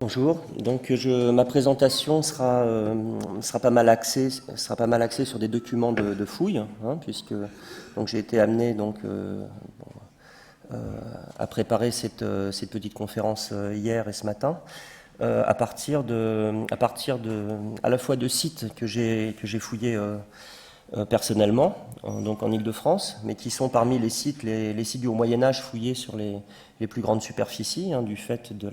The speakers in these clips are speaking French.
Bonjour. Donc ma présentation sera pas mal axée sur des documents de fouille, hein, puisque donc j'ai été amené à préparer cette petite conférence hier et ce matin à partir à la fois de sites que j'ai fouillés personnellement, donc en Île-de-France, mais qui sont parmi les sites du Haut-Moyen-Âge fouillés sur les plus grandes superficies, hein, du fait de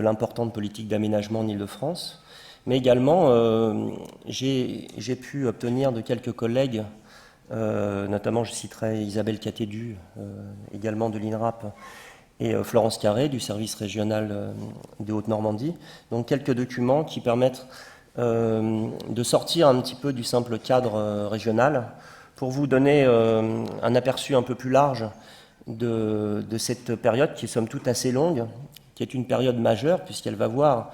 l'importante politique d'aménagement en Île-de-France. Mais également, j'ai pu obtenir de quelques collègues, notamment je citerai Isabelle Catédu, également de l'INRAP, et Florence Carré du service régional de Haute-Normandie, donc quelques documents qui permettent de sortir un petit peu du simple cadre régional pour vous donner un aperçu un peu plus large de cette période qui est somme toute assez longue, qui est une période majeure puisqu'elle va voir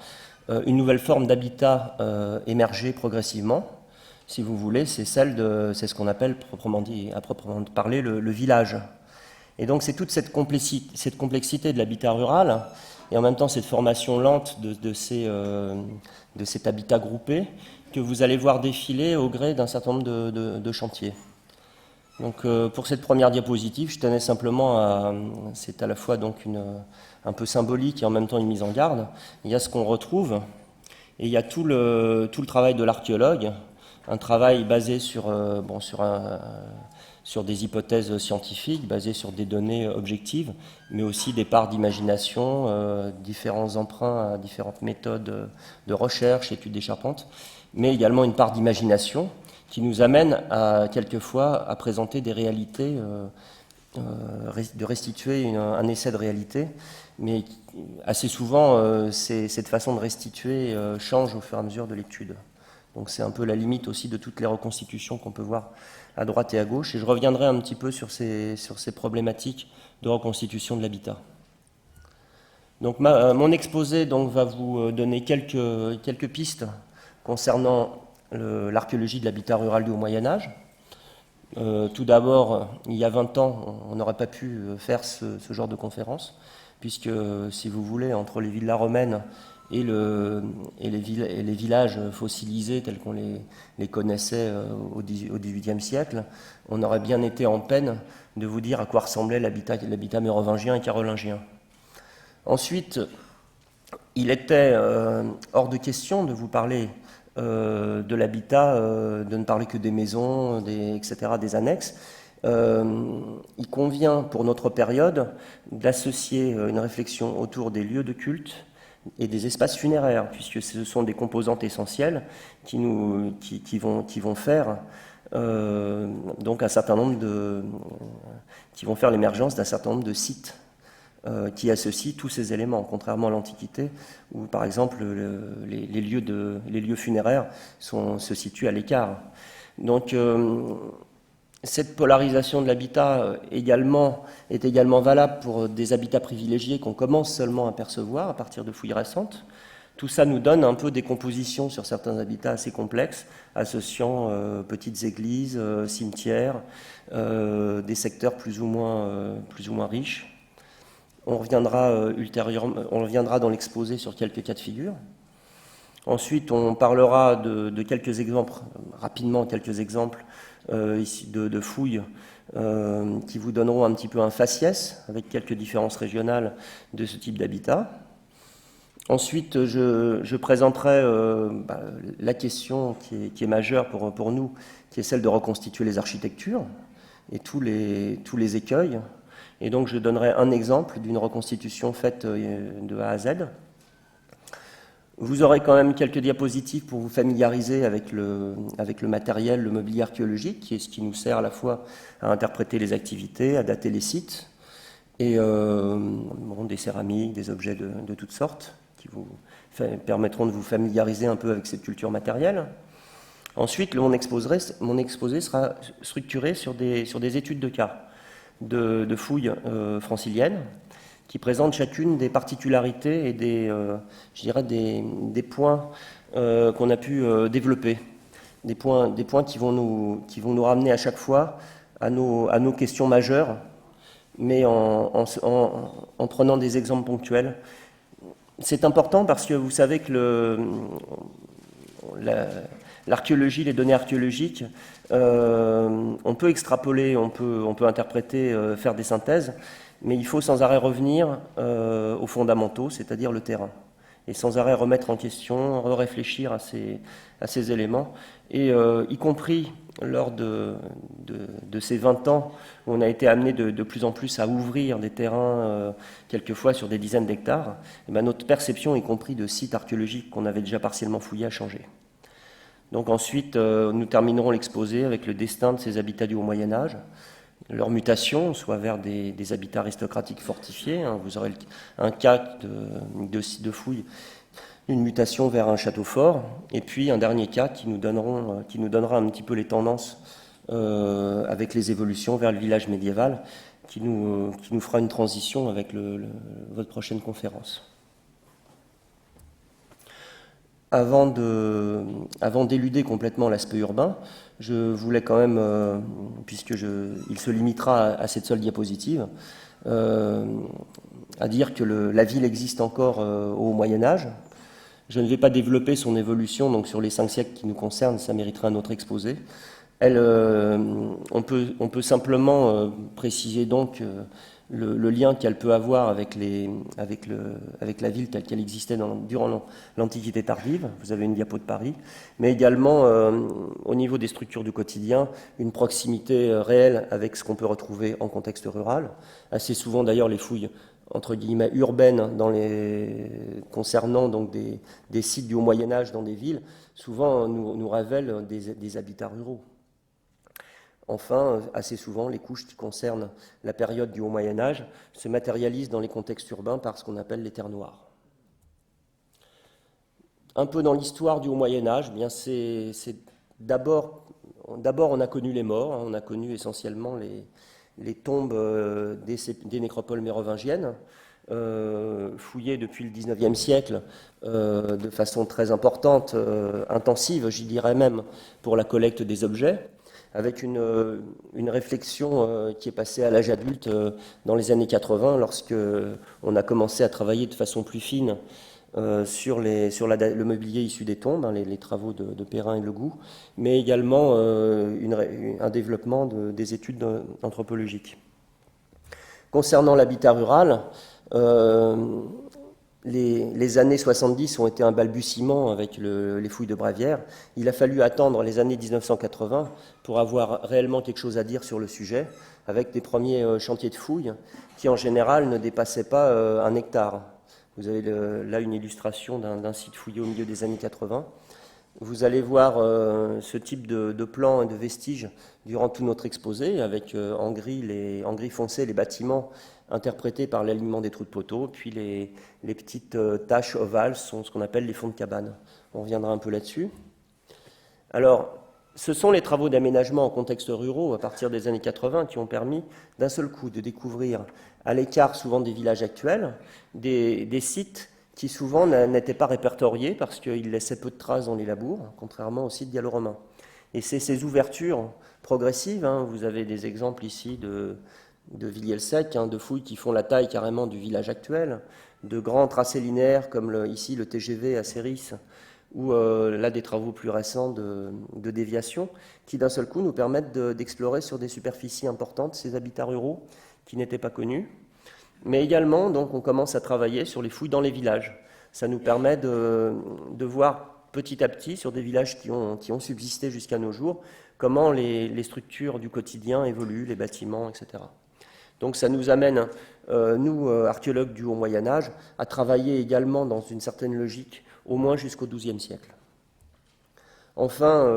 une nouvelle forme d'habitat émerger progressivement. Si vous voulez, c'est ce qu'on appelle à proprement parler le village. Et donc c'est toute cette complexité de l'habitat rural et en même temps cette formation lente de cet habitat groupé que vous allez voir défiler au gré d'un certain nombre de chantiers. Donc pour cette première diapositive, je tenais simplement c'est à la fois donc un peu symbolique et en même temps une mise en garde. Il y a ce qu'on retrouve et il y a tout le travail de l'archéologue, un travail basé sur des hypothèses scientifiques, basées sur des données objectives, mais aussi des parts d'imagination, différents emprunts à différentes méthodes de recherche, études des charpentes, mais également une part d'imagination qui nous amène quelquefois à présenter des réalités, de restituer un essai de réalité, mais assez souvent, cette façon de restituer change au fur et à mesure de l'étude. Donc c'est un peu la limite aussi de toutes les reconstitutions qu'on peut voir à droite et à gauche, et je reviendrai un petit peu sur ces problématiques de reconstitution de l'habitat. Donc mon exposé va vous donner quelques pistes concernant l'archéologie de l'habitat rural du Haut-Moyen-Âge. Tout d'abord, il y a 20 ans, on n'aurait pas pu faire ce genre de conférence, puisque, si vous voulez, entre les villas romaines et les villages fossilisés tels qu'on les connaissait au XVIIIe siècle, on aurait bien été en peine de vous dire à quoi ressemblait l'habitat mérovingien et carolingien. Ensuite, il était hors de question de vous parler de l'habitat, de ne parler que des maisons, etc., des annexes. Il convient pour notre période d'associer une réflexion autour des lieux de culte et des espaces funéraires, puisque ce sont des composantes essentielles qui vont faire donc un certain nombre qui vont faire l'émergence d'un certain nombre de sites qui associent tous ces éléments, contrairement à l'Antiquité, où par exemple les lieux funéraires se situent à l'écart. Donc cette polarisation de l'habitat est également valable pour des habitats privilégiés qu'on commence seulement à percevoir à partir de fouilles récentes. Tout ça nous donne un peu des compositions sur certains habitats assez complexes, associant petites églises, cimetières, des secteurs plus ou moins riches. On reviendra dans l'exposé sur quelques cas de figure. Ensuite, on parlera de quelques exemples, rapidement quelques exemples de fouilles qui vous donneront un petit peu un faciès avec quelques différences régionales de ce type d'habitat. Ensuite, je présenterai la question qui est majeure pour nous, qui est celle de reconstituer les architectures et tous les écueils. Et donc je donnerai un exemple d'une reconstitution faite de A à Z. Vous aurez quand même quelques diapositives pour vous familiariser avec le matériel, le mobilier archéologique, qui est ce qui nous sert à la fois à interpréter les activités, à dater les sites, et des céramiques, des objets de toutes sortes, qui vous permettront de vous familiariser un peu avec cette culture matérielle. Ensuite, mon exposé sera structuré sur des études de cas, de fouilles franciliennes, qui présentent chacune des particularités et des points qu'on a pu développer, des points qui vont nous ramener à chaque fois à nos questions majeures, mais en prenant des exemples ponctuels c'est important parce que vous savez que l'archéologie, les données archéologiques, on peut extrapoler, on peut interpréter, faire des synthèses, mais il faut sans arrêt revenir aux fondamentaux, c'est-à-dire le terrain, et sans arrêt remettre en question, réfléchir à ces éléments, et y compris lors de ces 20 ans où on a été amené de plus en plus à ouvrir des terrains, quelquefois sur des dizaines d'hectares, et bien notre perception, y compris de sites archéologiques qu'on avait déjà partiellement fouillés, a changé. Donc ensuite, nous terminerons l'exposé avec le destin de ces habitats du Haut Moyen-Âge, leur mutation, soit vers des habitats aristocratiques fortifiés. Vous aurez un cas de fouille, une mutation vers un château fort, et puis un dernier cas qui nous donnera un petit peu les tendances avec les évolutions vers le village médiéval, qui nous fera une transition avec votre prochaine conférence. Avant d'éluder complètement l'aspect urbain, je voulais quand même, il se limitera à cette seule diapositive, à dire que la ville existe encore au Moyen-Âge. Je ne vais pas développer son évolution, donc sur les 5 siècles qui nous concernent, ça mériterait un autre exposé. On peut simplement préciser donc le lien qu'elle peut avoir avec la ville telle qu'elle existait durant l'Antiquité tardive. Vous avez une diapo de Paris, mais également au niveau des structures du quotidien, une proximité réelle avec ce qu'on peut retrouver en contexte rural. Assez souvent d'ailleurs les fouilles entre guillemets urbaines concernant donc des sites du Haut Moyen-Âge dans des villes, souvent nous révèlent des habitats ruraux. Enfin, assez souvent, les couches qui concernent la période du Haut Moyen-Âge se matérialisent dans les contextes urbains par ce qu'on appelle les terres noires. Un peu dans l'histoire du Haut Moyen-Âge, c'est d'abord on a connu les morts, on a connu essentiellement les tombes des nécropoles mérovingiennes, fouillées depuis le XIXe siècle de façon très importante, intensive, j'y dirais même, pour la collecte des objets, avec une réflexion qui est passée à l'âge adulte dans les années 80, lorsque on a commencé à travailler de façon plus fine sur le mobilier issu des tombes, les travaux de Perrin et Legout, mais également un développement des études anthropologiques. Concernant l'habitat rural, les années 70 ont été un balbutiement avec les fouilles de Bravière. Il a fallu attendre les années 1980 pour avoir réellement quelque chose à dire sur le sujet, avec des premiers chantiers de fouilles qui en général ne dépassaient pas 1 hectare. Vous avez là une illustration d'un site fouillé au milieu des années 80. Vous allez voir ce type de plans et de vestiges durant tout notre exposé, avec en gris foncé les bâtiments interprétés par l'alignement des trous de poteaux, puis les petites taches ovales sont ce qu'on appelle les fonds de cabane. On reviendra un peu là-dessus. Alors, ce sont les travaux d'aménagement en contexte ruraux à partir des années 80 qui ont permis d'un seul coup de découvrir, à l'écart souvent des villages actuels, des sites qui souvent n'étaient pas répertoriés parce qu'ils laissaient peu de traces dans les labours, contrairement aux sites gallo-romains. Et c'est ces ouvertures progressives, vous avez des exemples ici de Villiers-le-Sec, de fouilles qui font la taille carrément du village actuel, de grands tracés linéaires comme ici le TGV à Céris, ou là des travaux plus récents de déviation, qui d'un seul coup nous permettent d'explorer sur des superficies importantes ces habitats ruraux qui n'étaient pas connus. Mais également, donc, on commence à travailler sur les fouilles dans les villages. Ça nous permet de voir petit à petit, sur des villages qui ont subsisté jusqu'à nos jours, comment les structures du quotidien évoluent, les bâtiments, etc. Donc ça nous amène, nous, archéologues du Haut Moyen-Âge, à travailler également dans une certaine logique, au moins jusqu'au XIIe siècle. Enfin,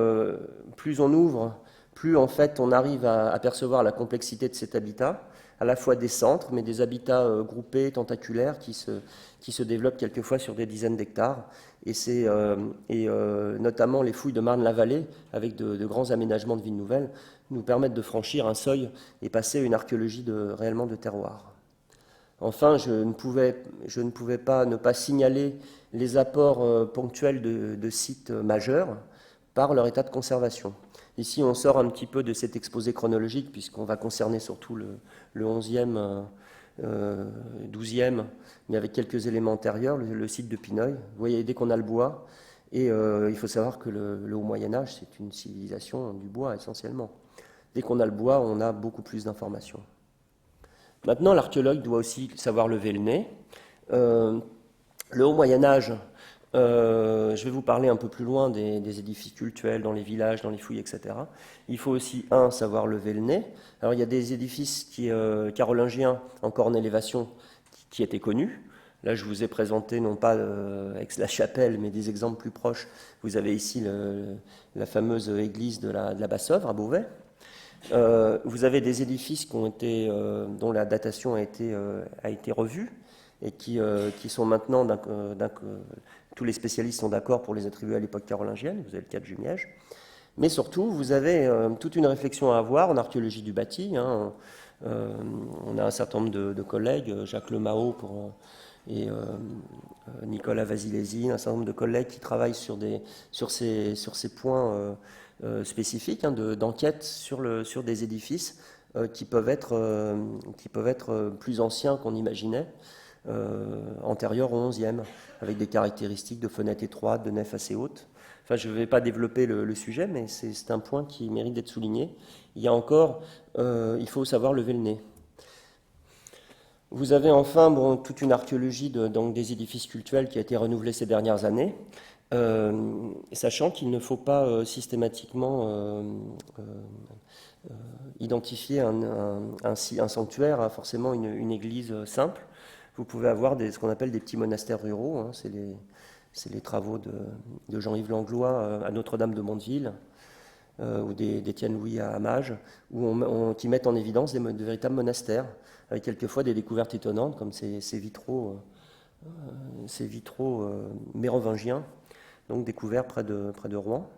plus on ouvre, plus en fait on arrive à apercevoir la complexité de cet habitat, à la fois des centres, mais des habitats groupés, tentaculaires, qui se développent quelquefois sur des dizaines d'hectares. Et notamment les fouilles de Marne-la-Vallée, avec de grands aménagements de villes nouvelles, nous permettent de franchir un seuil et passer à une archéologie réellement de terroir. Enfin, je ne pouvais pas ne pas signaler les apports ponctuels de sites majeurs par leur état de conservation. Ici, on sort un petit peu de cet exposé chronologique, puisqu'on va concerner surtout le 11e XIIe, mais avec quelques éléments antérieurs, le site de Pineuil. Vous voyez, dès qu'on a le bois, et il faut savoir que le Haut Moyen-Âge, c'est une civilisation du bois essentiellement. Dès qu'on a le bois, on a beaucoup plus d'informations. Maintenant, l'archéologue doit aussi savoir lever le nez. Le Haut Moyen-Âge, je vais vous parler un peu plus loin des édifices cultuels dans les villages, dans les fouilles, etc. Il faut aussi, savoir lever le nez. Alors, il y a des édifices carolingiens, encore en élévation, qui étaient connus. Là, je vous ai présenté non pas Aix-la-Chapelle, mais des exemples plus proches. Vous avez ici la fameuse église de la Basse-Œuvre à Beauvais. Vous avez des édifices dont la datation a été revue et qui sont maintenant, tous les spécialistes sont d'accord pour les attribuer à l'époque carolingienne. Vous avez le cas de Jumièges. Mais surtout, vous avez toute une réflexion à avoir en archéologie du bâti. On a un certain nombre de collègues, Jacques Lemao et Nicolas Vasilesi, un certain nombre de collègues qui travaillent sur ces points spécifiques d'enquête sur des édifices qui peuvent être plus anciens qu'on imaginait, antérieurs au XIe, avec des caractéristiques de fenêtres étroites, de nefs assez hautes. Enfin, je ne vais pas développer le sujet, mais c'est un point qui mérite d'être souligné. Il y a encore, il faut savoir lever le nez. Vous avez enfin toute une archéologie donc des édifices cultuels qui a été renouvelée ces dernières années, sachant qu'il ne faut pas systématiquement identifier un sanctuaire à forcément une église simple. Vous pouvez avoir ce qu'on appelle des petits monastères ruraux, c'est les travaux de Jean-Yves Langlois à Notre-Dame de Mondeville, ou d'Étienne Louis à Hamage, qui mettent en évidence de véritables monastères, avec quelquefois des découvertes étonnantes, comme ces vitraux mérovingiens, donc découverts près de Rouen.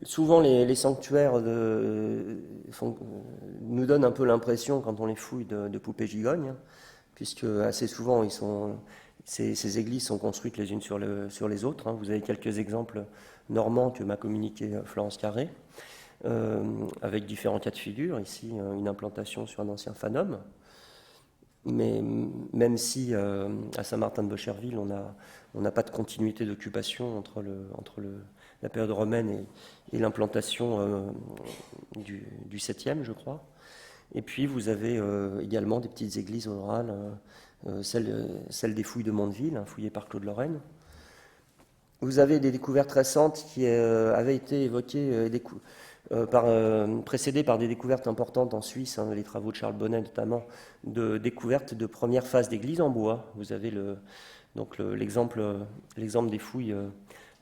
Souvent, les sanctuaires nous donnent un peu l'impression, quand on les fouille, de poupées gigognes, puisque assez souvent, ces églises sont construites les unes sur les autres. Vous avez quelques exemples normands que m'a communiqué Florence Carré, avec différents cas de figure. Ici, une implantation sur un ancien fanum. Mais même si à Saint-Martin-de-Bocherville, on n'a pas de continuité d'occupation entre la période romaine et l'implantation du 7e, je crois. Et puis vous avez également des petites églises orales, celle des fouilles de Mondeville, fouillées par Claude Lorraine. Vous avez des découvertes récentes qui avaient été évoquées, précédées par des découvertes importantes en Suisse, les travaux de Charles Bonnet notamment, de découvertes de première phase d'églises en bois. Vous avez l'exemple des fouilles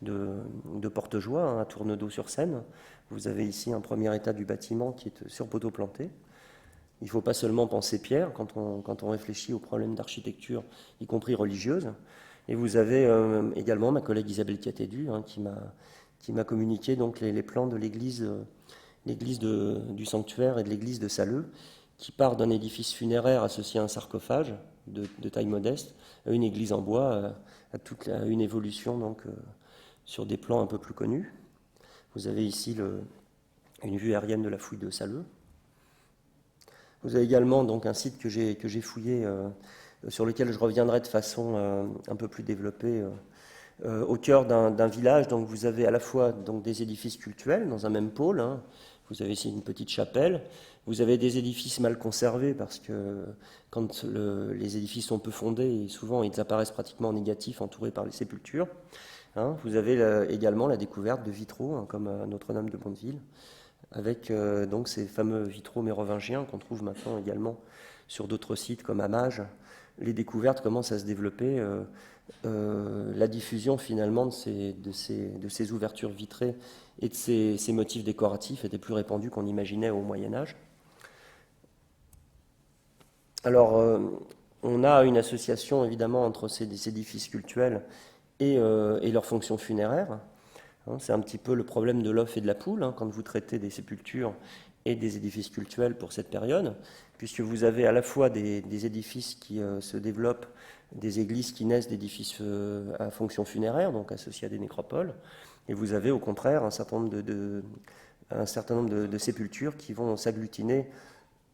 de Portejoie, à Tournedos-sur-Seine. Vous avez ici un premier état du bâtiment qui est sur poteau planté. Il ne faut pas seulement penser pierre quand on réfléchit aux problèmes d'architecture, y compris religieuse. Et vous avez également ma collègue Isabelle Catédu qui m'a communiqué donc les plans de l'église du sanctuaire et de l'église de Salleux, qui part d'un édifice funéraire associé à un sarcophage de taille modeste à une église en bois, à une évolution donc sur des plans un peu plus connus. Vous avez ici une vue aérienne de la fouille de Salleux. Vous avez également donc un site que j'ai fouillé, sur lequel je reviendrai de façon un peu plus développée, au cœur d'un village. Donc vous avez à la fois donc des édifices cultuels dans un même pôle. Vous avez ici une petite chapelle. Vous avez des édifices mal conservés parce que quand les édifices sont peu fondés, souvent ils apparaissent pratiquement en négatif, entourés par les sépultures. Vous avez également la découverte de vitraux, comme à Notre-Dame de Mondeville, avec donc ces fameux vitraux mérovingiens qu'on trouve maintenant également sur d'autres sites comme Hamage. Les découvertes commencent à se développer, la diffusion finalement de ces ouvertures vitrées et de ces motifs décoratifs était plus répandue qu'on imaginait au Moyen-Âge. Alors, on a une association évidemment entre ces édifices cultuels et leurs fonctions funéraires. C'est un petit peu le problème de l'œuf et de la poule quand vous traitez des sépultures et des édifices cultuels pour cette période, puisque vous avez à la fois des édifices qui se développent, des églises qui naissent d'édifices à fonction funéraire, donc associés à des nécropoles, et vous avez au contraire un certain nombre de sépultures qui vont s'agglutiner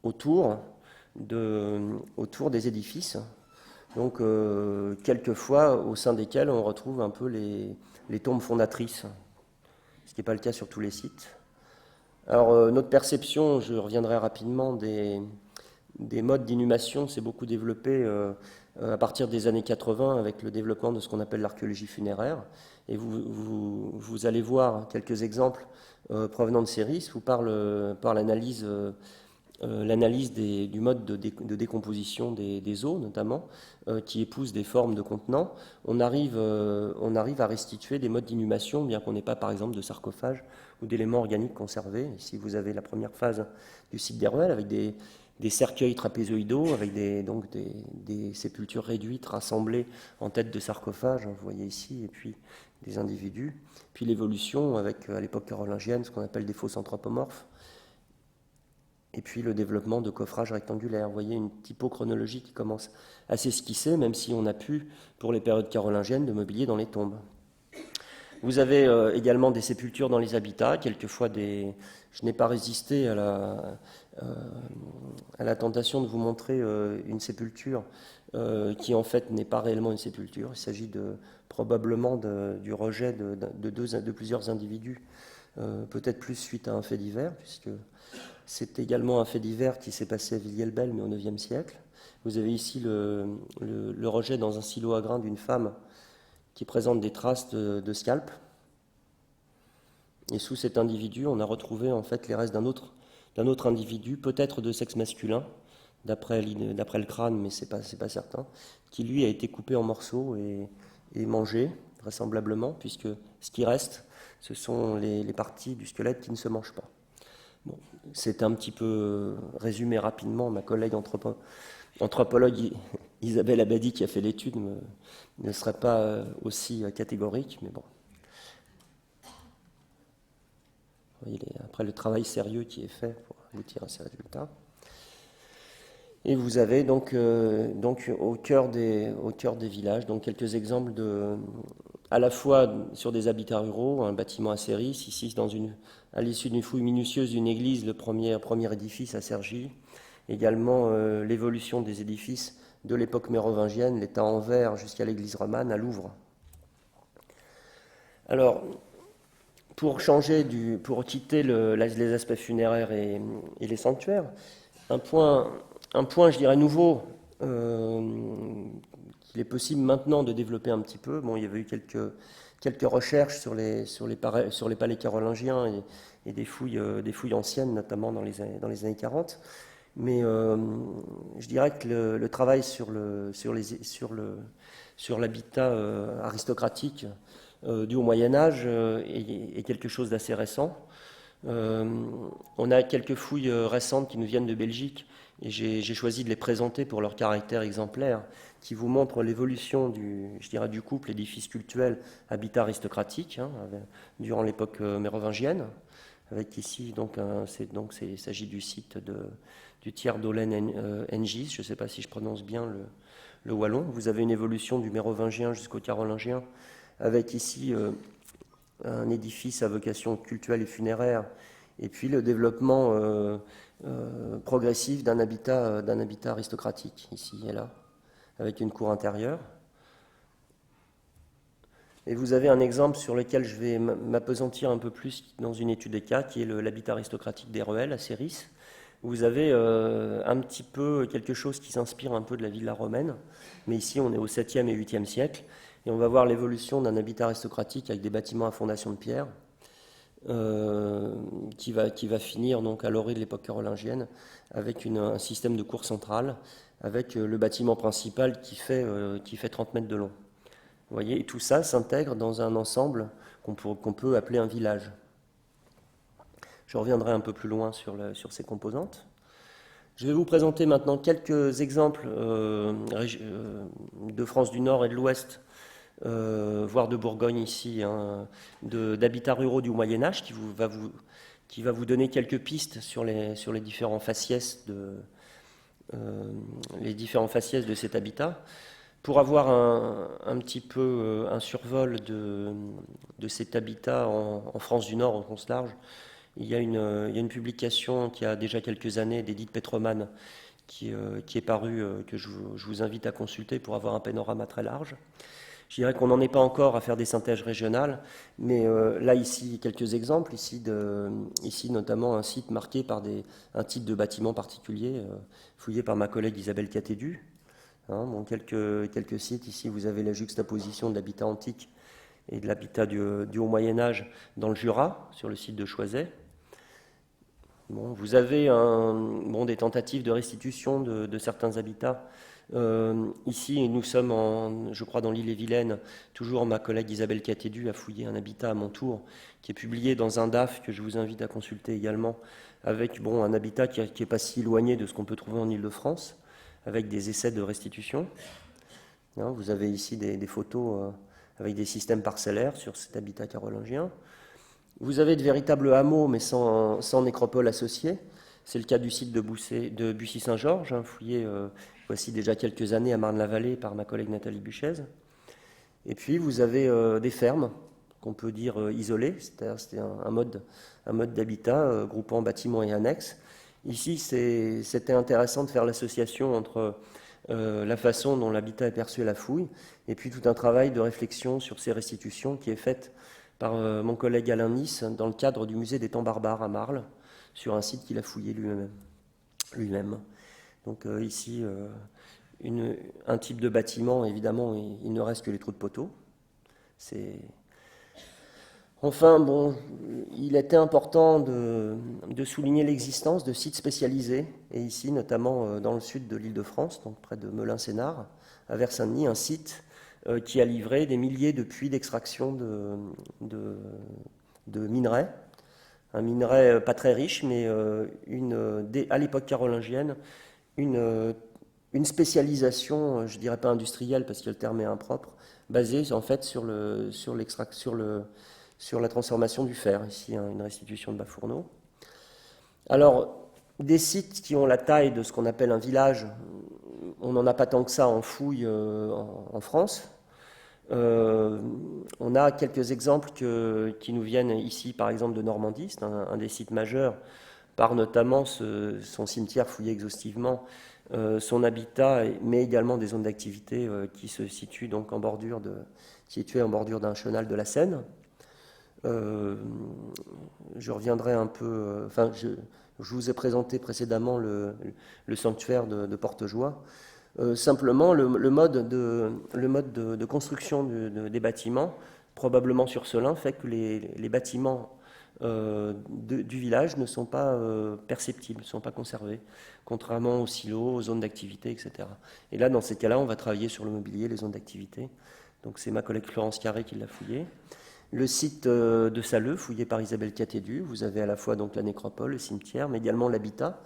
autour autour des édifices. Donc, quelquefois, au sein desquels on retrouve un peu les tombes fondatrices, ce qui n'est pas le cas sur tous les sites. Alors, notre perception, je reviendrai rapidement, des modes d'inhumation s'est beaucoup développé à partir des années 80 avec le développement de ce qu'on appelle l'archéologie funéraire. Et vous allez voir quelques exemples provenant de ces risques, ou par l'analyse du mode de décomposition des os, notamment, qui épousent des formes de contenants. On arrive à restituer des modes d'inhumation, bien qu'on n'ait pas, par exemple, de sarcophage ou d'éléments organiques conservés. Ici, vous avez la première phase du site des Ruelles, avec des cercueils trapézoïdaux, avec des sépultures réduites, rassemblées en tête de sarcophage, vous voyez ici, et puis des individus. Puis l'évolution, avec, à l'époque carolingienne, ce qu'on appelle des fosses anthropomorphes, et puis le développement de coffrages rectangulaires. Vous voyez une typochronologie qui commence à s'esquisser, même si on a pu, pour les périodes carolingiennes, de mobilier dans les tombes. Vous avez également des sépultures dans les habitats, quelquefois Je n'ai pas résisté à la tentation de vous montrer une sépulture qui en fait n'est pas réellement une sépulture. Il s'agit probablement du rejet de plusieurs individus, peut-être plus suite à un fait divers, puisque c'est également un fait divers qui s'est passé à Villiers-le-Bel, mais au IXe siècle. Vous avez ici le rejet dans un silo à grains d'une femme qui présente des traces de scalp. Et sous cet individu, on a retrouvé en fait les restes d'un autre individu, peut-être de sexe masculin, d'après le crâne, mais c'est pas certain, qui lui a été coupé en morceaux et mangé, vraisemblablement, puisque ce qui reste, ce sont les parties du squelette qui ne se mangent pas. Bon, c'est un petit peu résumé rapidement. Ma collègue anthropologue Isabelle Abadi, qui a fait l'étude, ne serait pas aussi catégorique, mais bon. Après le travail sérieux qui est fait pour aboutir à ces résultats. Et vous avez donc au cœur des villages, donc quelques exemples à la fois sur des habitats ruraux, un bâtiment à Céris, ici à l'issue d'une fouille minutieuse d'une église, le premier édifice à Cergy, également l'évolution des édifices de l'époque mérovingienne, l'état en verre jusqu'à l'église romane à Louvre. Alors, pour quitter les aspects funéraires et les sanctuaires, un point, je dirais, nouveau, qu'il est possible maintenant de développer un petit peu. Bon, il y avait eu quelques recherches sur les palais carolingiens et des fouilles anciennes, notamment dans les années 40. Mais je dirais que le travail sur l'habitat aristocratique du Haut Moyen-Âge est quelque chose d'assez récent. On a quelques fouilles récentes qui nous viennent de Belgique, et j'ai choisi de les présenter pour leur caractère exemplaire, qui vous montrent l'évolution du couple édifice cultuel habitat aristocratique durant l'époque mérovingienne, avec ici il s'agit du site du tiers d'Olen Engis, je ne sais pas si je prononce bien le wallon. Vous avez une évolution du mérovingien jusqu'au carolingien, avec ici un édifice à vocation cultuelle et funéraire, et puis le développement progressif d'un habitat aristocratique, ici et là, avec une cour intérieure. Et vous avez un exemple sur lequel je vais m'appesantir un peu plus dans une étude des cas, qui est l'habitat aristocratique des Ruelles à Céris. Vous avez un petit peu quelque chose qui s'inspire un peu de la villa romaine, mais ici on est au 7e et 8e siècle, et on va voir l'évolution d'un habitat aristocratique avec des bâtiments à fondation de pierre, qui va finir donc à l'orée de l'époque carolingienne, avec un système de cour centrale, avec le bâtiment principal qui fait 30 mètres de long. Vous voyez, et tout ça s'intègre dans un ensemble qu'on peut appeler un village. Je reviendrai un peu plus loin sur ces composantes. Je vais vous présenter maintenant quelques exemples de France du Nord et de l'Ouest, voire de Bourgogne ici, d'habitats ruraux du Moyen-Âge, qui va vous donner quelques pistes sur les différents faciès de cet habitat. Pour avoir un petit peu un survol de cet habitat en France du Nord, en France large, il y a une publication qui a déjà quelques années d'Edith Petroman qui est paru, que je vous invite à consulter pour avoir un panorama très large. Je dirais qu'on n'en est pas encore à faire des synthèses régionales, mais là, ici, quelques exemples. Ici, notamment, un site marqué par un type de bâtiment particulier, fouillé par ma collègue Isabelle Catédu. Hein, bon, quelques sites. Ici, vous avez la juxtaposition de l'habitat antique et de l'habitat du Haut Moyen-Âge dans le Jura, sur le site de Choiset. Bon, vous avez des tentatives de restitution de certains habitats. Ici, nous sommes, je crois, dans l'île-et-Vilaine. Toujours ma collègue Isabelle Catédu a fouillé un habitat à mon tour, qui est publié dans un DAF que je vous invite à consulter également, avec un habitat qui n'est pas si éloigné de ce qu'on peut trouver en Île-de-France, avec des essais de restitution. Hein, vous avez ici des photos avec des systèmes parcellaires sur cet habitat carolingien. Vous avez de véritables hameaux, mais sans nécropole associée. C'est le cas du site de Bussy-Saint-Georges, fouillé voici déjà quelques années à Marne-la-Vallée par ma collègue Nathalie Buchez. Et puis vous avez des fermes qu'on peut dire isolées, c'est-à-dire c'était un mode d'habitat groupant bâtiments et annexes. Ici, c'était intéressant de faire l'association entre la façon dont l'habitat est perçu à la fouille et puis tout un travail de réflexion sur ces restitutions qui est faite par mon collègue Alain Nice dans le cadre du musée des temps barbares à Marle, sur un site qu'il a fouillé lui-même. Donc ici, un type de bâtiment, évidemment, il ne reste que les trous de poteaux. Enfin, il était important de souligner l'existence de sites spécialisés, et ici, notamment dans le sud de l'Île-de-France, donc près de Melun-Sénart, à Vers-Saint-Denis, un site qui a livré des milliers de puits d'extraction de minerais. Un minerai pas très riche, mais à l'époque carolingienne, une spécialisation, je ne dirais pas industrielle parce que le terme est impropre, basée en fait sur la transformation du fer. Ici, une restitution de bas-fourneau. Alors, des sites qui ont la taille de ce qu'on appelle un village, on n'en a pas tant que ça en fouille en France. On a quelques exemples qui nous viennent ici, par exemple, de Normandie. C'est un des sites majeurs, par notamment son cimetière fouillé exhaustivement, son habitat, mais également des zones d'activité qui se situent donc en bordure d'un chenal de la Seine. Je reviendrai un peu. Je vous ai présenté précédemment le sanctuaire de Portejoie. Simplement, le mode de construction des bâtiments, probablement sur Selin, fait que les bâtiments du village ne sont pas perceptibles, ne sont pas conservés, contrairement aux silos, aux zones d'activité, etc. Et là, dans ces cas-là, on va travailler sur le mobilier, les zones d'activité. Donc c'est ma collègue Florence Carré qui l'a fouillé. Le site de Saleux, fouillé par Isabelle Catédu, vous avez à la fois donc la nécropole, le cimetière, mais également l'habitat.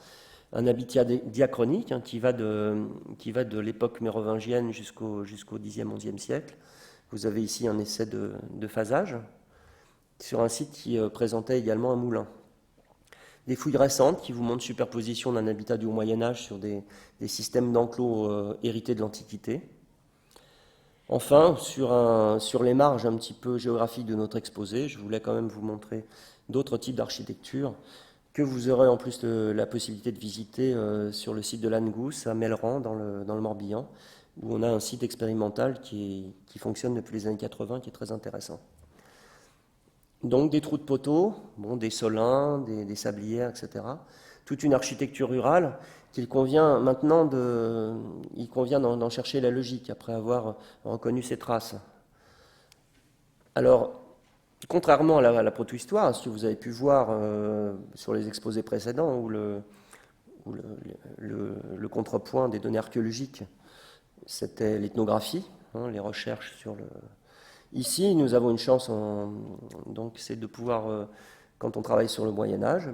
Un habitat diachronique qui va de l'époque mérovingienne jusqu'au Xe, XIe siècle. Vous avez ici un essai de phasage sur un site qui présentait également un moulin. Des fouilles récentes qui vous montrent superposition d'un habitat du Haut Moyen-Âge sur des systèmes d'enclos hérités de l'Antiquité. Enfin, sur les marges un petit peu géographiques de notre exposé, je voulais quand même vous montrer d'autres types d'architecture que vous aurez en plus la possibilité de visiter sur le site de l'Angousse à Melleran dans le Morbihan, où on a un site expérimental qui fonctionne depuis les années 80, qui est très intéressant. Donc des trous de poteaux, des solins, des sablières, etc. Toute une architecture rurale qu'il convient maintenant d'en chercher la logique après avoir reconnu ses traces. Alors, contrairement à la proto-histoire, ce que vous avez pu voir sur les exposés précédents, où le contrepoint des données archéologiques, c'était l'ethnographie, les recherches sur le... Ici, nous avons une chance, donc c'est de pouvoir, quand on travaille sur le Moyen-Âge,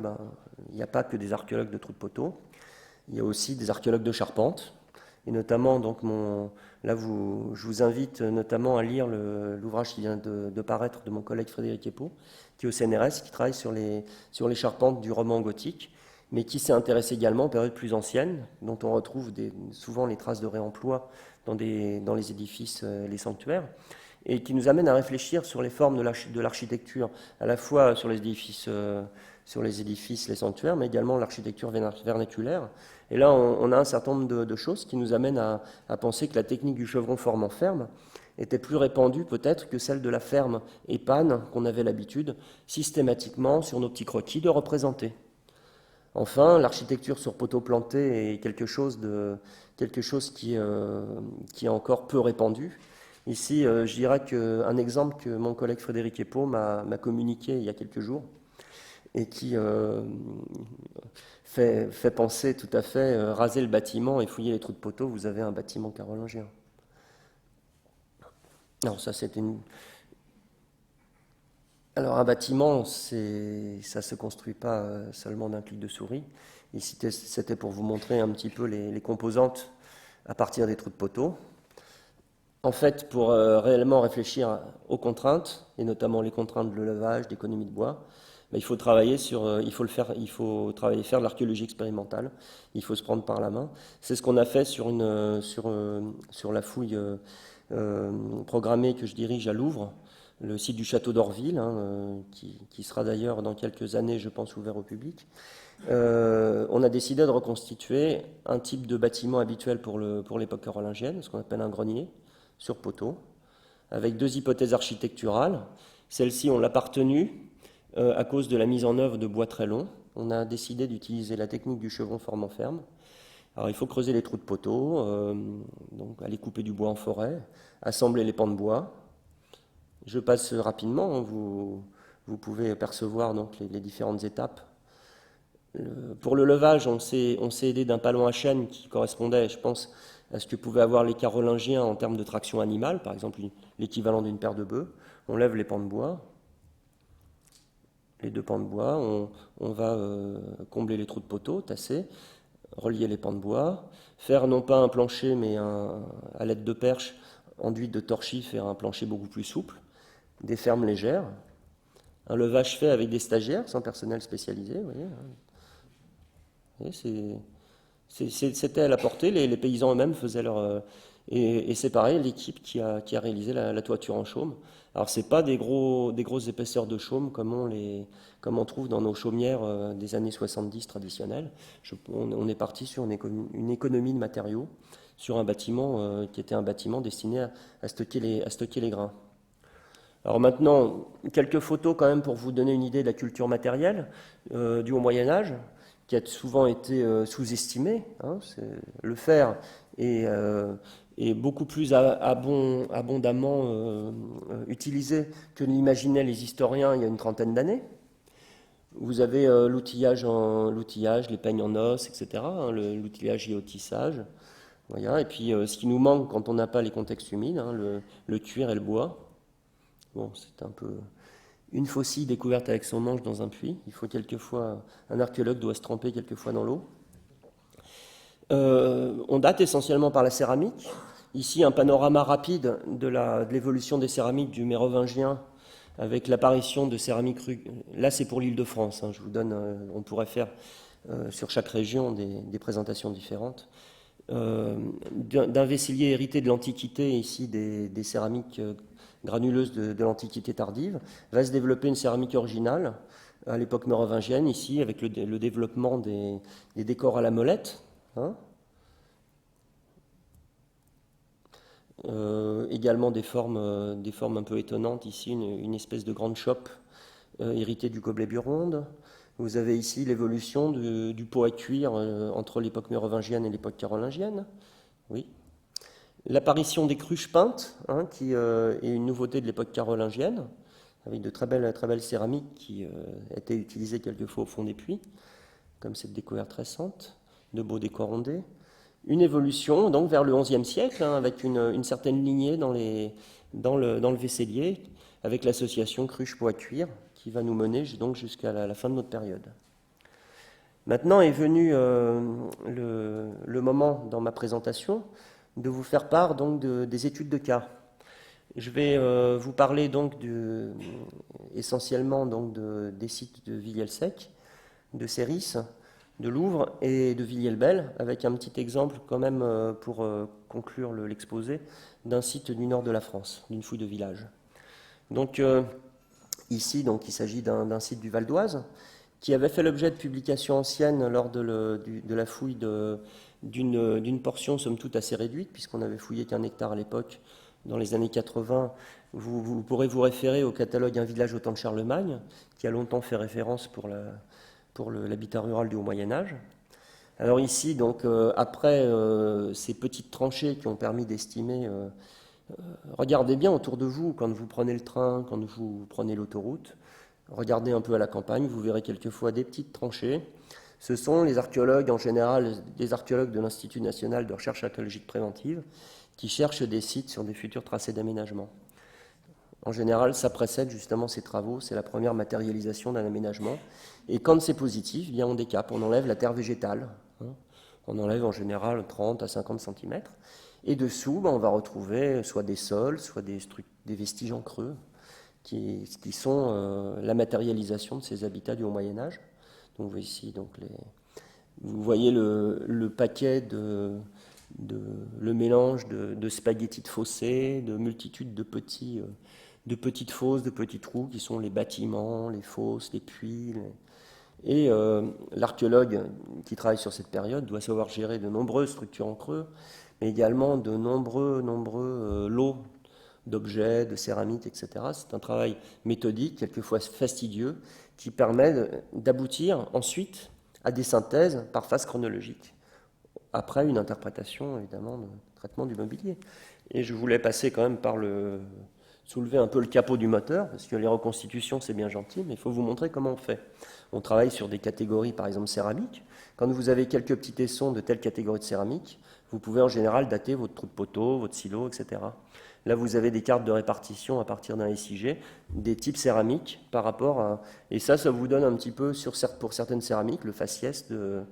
il n'y a pas que des archéologues de trous de poteaux, il y a aussi des archéologues de charpente, et notamment, donc, je vous invite notamment à lire l'ouvrage qui vient de paraître de mon collègue Frédéric Epaud, qui est au CNRS, qui travaille sur les charpentes du roman gothique, mais qui s'est intéressé également aux périodes plus anciennes, dont on retrouve souvent les traces de réemploi dans les édifices, les sanctuaires, et qui nous amène à réfléchir sur les formes de l'architecture, à la fois sur les édifices sur les édifices, les sanctuaires, mais également l'architecture vernaculaire. Et là, on a un certain nombre de choses qui nous amènent à penser que la technique du chevron formant ferme était plus répandue peut-être que celle de la ferme épane qu'on avait l'habitude systématiquement sur nos petits croquis de représenter. Enfin, l'architecture sur poteaux plantés est quelque chose qui est encore peu répandu. Ici, je dirais qu'un exemple que mon collègue Frédéric Epaud m'a communiqué il y a quelques jours et qui fait penser tout à fait, raser le bâtiment et fouiller les trous de poteaux, vous avez un bâtiment carolingien. Non, ça c'est une... Alors un bâtiment, ça ne se construit pas seulement d'un clic de souris. Ici, c'était pour vous montrer un petit peu les composantes à partir des trous de poteaux. En fait, pour réellement réfléchir aux contraintes, et notamment les contraintes de levage, d'économie de bois, il faut travailler faire de l'archéologie expérimentale. Il faut se prendre par la main. C'est ce qu'on a fait sur la fouille programmée que je dirige à Louvre, le site du château d'Orville, qui sera d'ailleurs dans quelques années, je pense, ouvert au public. On a décidé de reconstituer un type de bâtiment habituel pour l'époque carolingienne, ce qu'on appelle un grenier, sur poteau, avec deux hypothèses architecturales. Celle-ci, on l'a pas retenue à cause de la mise en œuvre de bois très longs. On a décidé d'utiliser la technique du chevron formant ferme. Alors il faut creuser les trous de poteaux, donc aller couper du bois en forêt, assembler les pans de bois. Je passe rapidement, vous pouvez percevoir donc les différentes étapes. Pour le levage, on s'est aidé d'un palon à chaîne qui correspondait, je pense, à ce que pouvaient avoir les carolingiens en termes de traction animale, par exemple l'équivalent d'une paire de bœufs. On lève les pans de bois, les deux pans de bois, on va combler les trous de poteaux, tasser, relier les pans de bois, faire non pas un plancher, mais à l'aide de perches enduites de torchis, faire un plancher beaucoup plus souple, des fermes légères, un levage fait avec des stagiaires, sans personnel spécialisé, vous voyez, c'était à la portée, les paysans eux-mêmes faisaient leur... et c'est pareil, l'équipe qui a réalisé la toiture en chaume. Alors c'est pas des grosses épaisseurs de chaume comme on trouve dans nos chaumières des années 70 traditionnelles. On est parti sur une économie de matériaux, sur un bâtiment qui était un bâtiment destiné à stocker les grains. Alors maintenant, quelques photos quand même pour vous donner une idée de la culture matérielle du Haut Moyen-Âge, qui a souvent été sous-estimée. Le fer est beaucoup plus abondamment utilisé que l'imaginaient les historiens il y a une trentaine d'années. Vous avez l'outillage, les peignes en os, etc., l'outillage et au tissage. Voilà. Et puis ce qui nous manque quand on n'a pas les contextes humides, le cuir et le bois. Bon, c'est un peu une faucille découverte avec son manche dans un puits. Il faut quelquefois, un archéologue doit se tremper quelquefois dans l'eau. On date essentiellement par la céramique. Ici, un panorama rapide de l'évolution des céramiques du mérovingien avec l'apparition de céramiques. Là, c'est pour l'Île-de-France. Je vous donne, on pourrait faire sur chaque région des présentations différentes. D'un Vesselier hérité de l'Antiquité, ici des céramiques granuleuse de l'Antiquité tardive, va se développer une céramique originale à l'époque mérovingienne, ici, avec le développement des décors à la molette. Également des formes un peu étonnantes, ici, une espèce de grande chope héritée du gobelet buronde. Vous avez ici l'évolution du pot à cuire entre l'époque mérovingienne et l'époque carolingienne. Oui. L'apparition des cruches peintes, qui est une nouveauté de l'époque carolingienne, avec de très belles céramiques qui étaient utilisées quelquefois au fond des puits, comme cette découverte récente, de beaux décors rondés. Une évolution donc vers le XIe siècle, avec une certaine lignée dans le vaisselier, avec l'association cruche pot à cuire, qui va nous mener donc jusqu'à la fin de notre période. Maintenant est venu le moment dans ma présentation de vous faire part donc des études de cas. Je vais vous parler donc essentiellement donc des sites de Villiers-le-Sec, de Céris, de Louvre et de Villiers-le-Bel, avec un petit exemple quand même pour conclure l'exposé d'un site du nord de la France, d'une fouille de village. Donc ici, donc, il s'agit d'un site du Val d'Oise qui avait fait l'objet de publications anciennes lors de la fouille d'une portion somme toute assez réduite, puisqu'on avait fouillé qu'un hectare à l'époque. Dans les années 80, vous pourrez vous référer au catalogue Un village au temps de Charlemagne, qui a longtemps fait référence pour l'habitat rural du Haut Moyen-Âge. Alors ici, donc, après ces petites tranchées qui ont permis d'estimer, regardez bien autour de vous quand vous prenez le train, quand vous prenez l'autoroute, regardez un peu à la campagne, vous verrez quelquefois des petites tranchées. Ce sont les archéologues, en général, des archéologues de l'Institut national de recherche archéologique préventive, qui cherchent des sites sur des futurs tracés d'aménagement. En général, ça précède justement ces travaux, c'est la première matérialisation d'un aménagement. Et quand c'est positif, bien on décape, on enlève la terre végétale. On enlève en général 30 à 50 cm. Et dessous, on va retrouver soit des sols, soit des vestiges en creux, qui sont la matérialisation de ces habitats du Haut Moyen-Âge. Donc vous voyez ici, vous voyez le paquet le mélange de spaghettis de fossés, de multitudes de petites fosses, de petits trous qui sont les bâtiments, les fosses, les puits. Et l'archéologue qui travaille sur cette période doit savoir gérer de nombreuses structures en creux, mais également de nombreux lots d'objets, de céramiques, etc. C'est un travail méthodique, quelquefois fastidieux, qui permet d'aboutir ensuite à des synthèses par phase chronologique, après une interprétation évidemment de traitement du mobilier. Et je voulais passer quand même soulever un peu le capot du moteur, parce que les reconstitutions c'est bien gentil, mais il faut vous montrer comment on fait. On travaille sur des catégories par exemple céramiques. Quand vous avez quelques petits tessons de telle catégorie de céramique, vous pouvez en général dater votre trou de poteau, votre silo, etc. Là, vous avez des cartes de répartition à partir d'un SIG, des types céramiques par rapport à... Et ça vous donne un petit peu, pour certaines céramiques, le faciès de...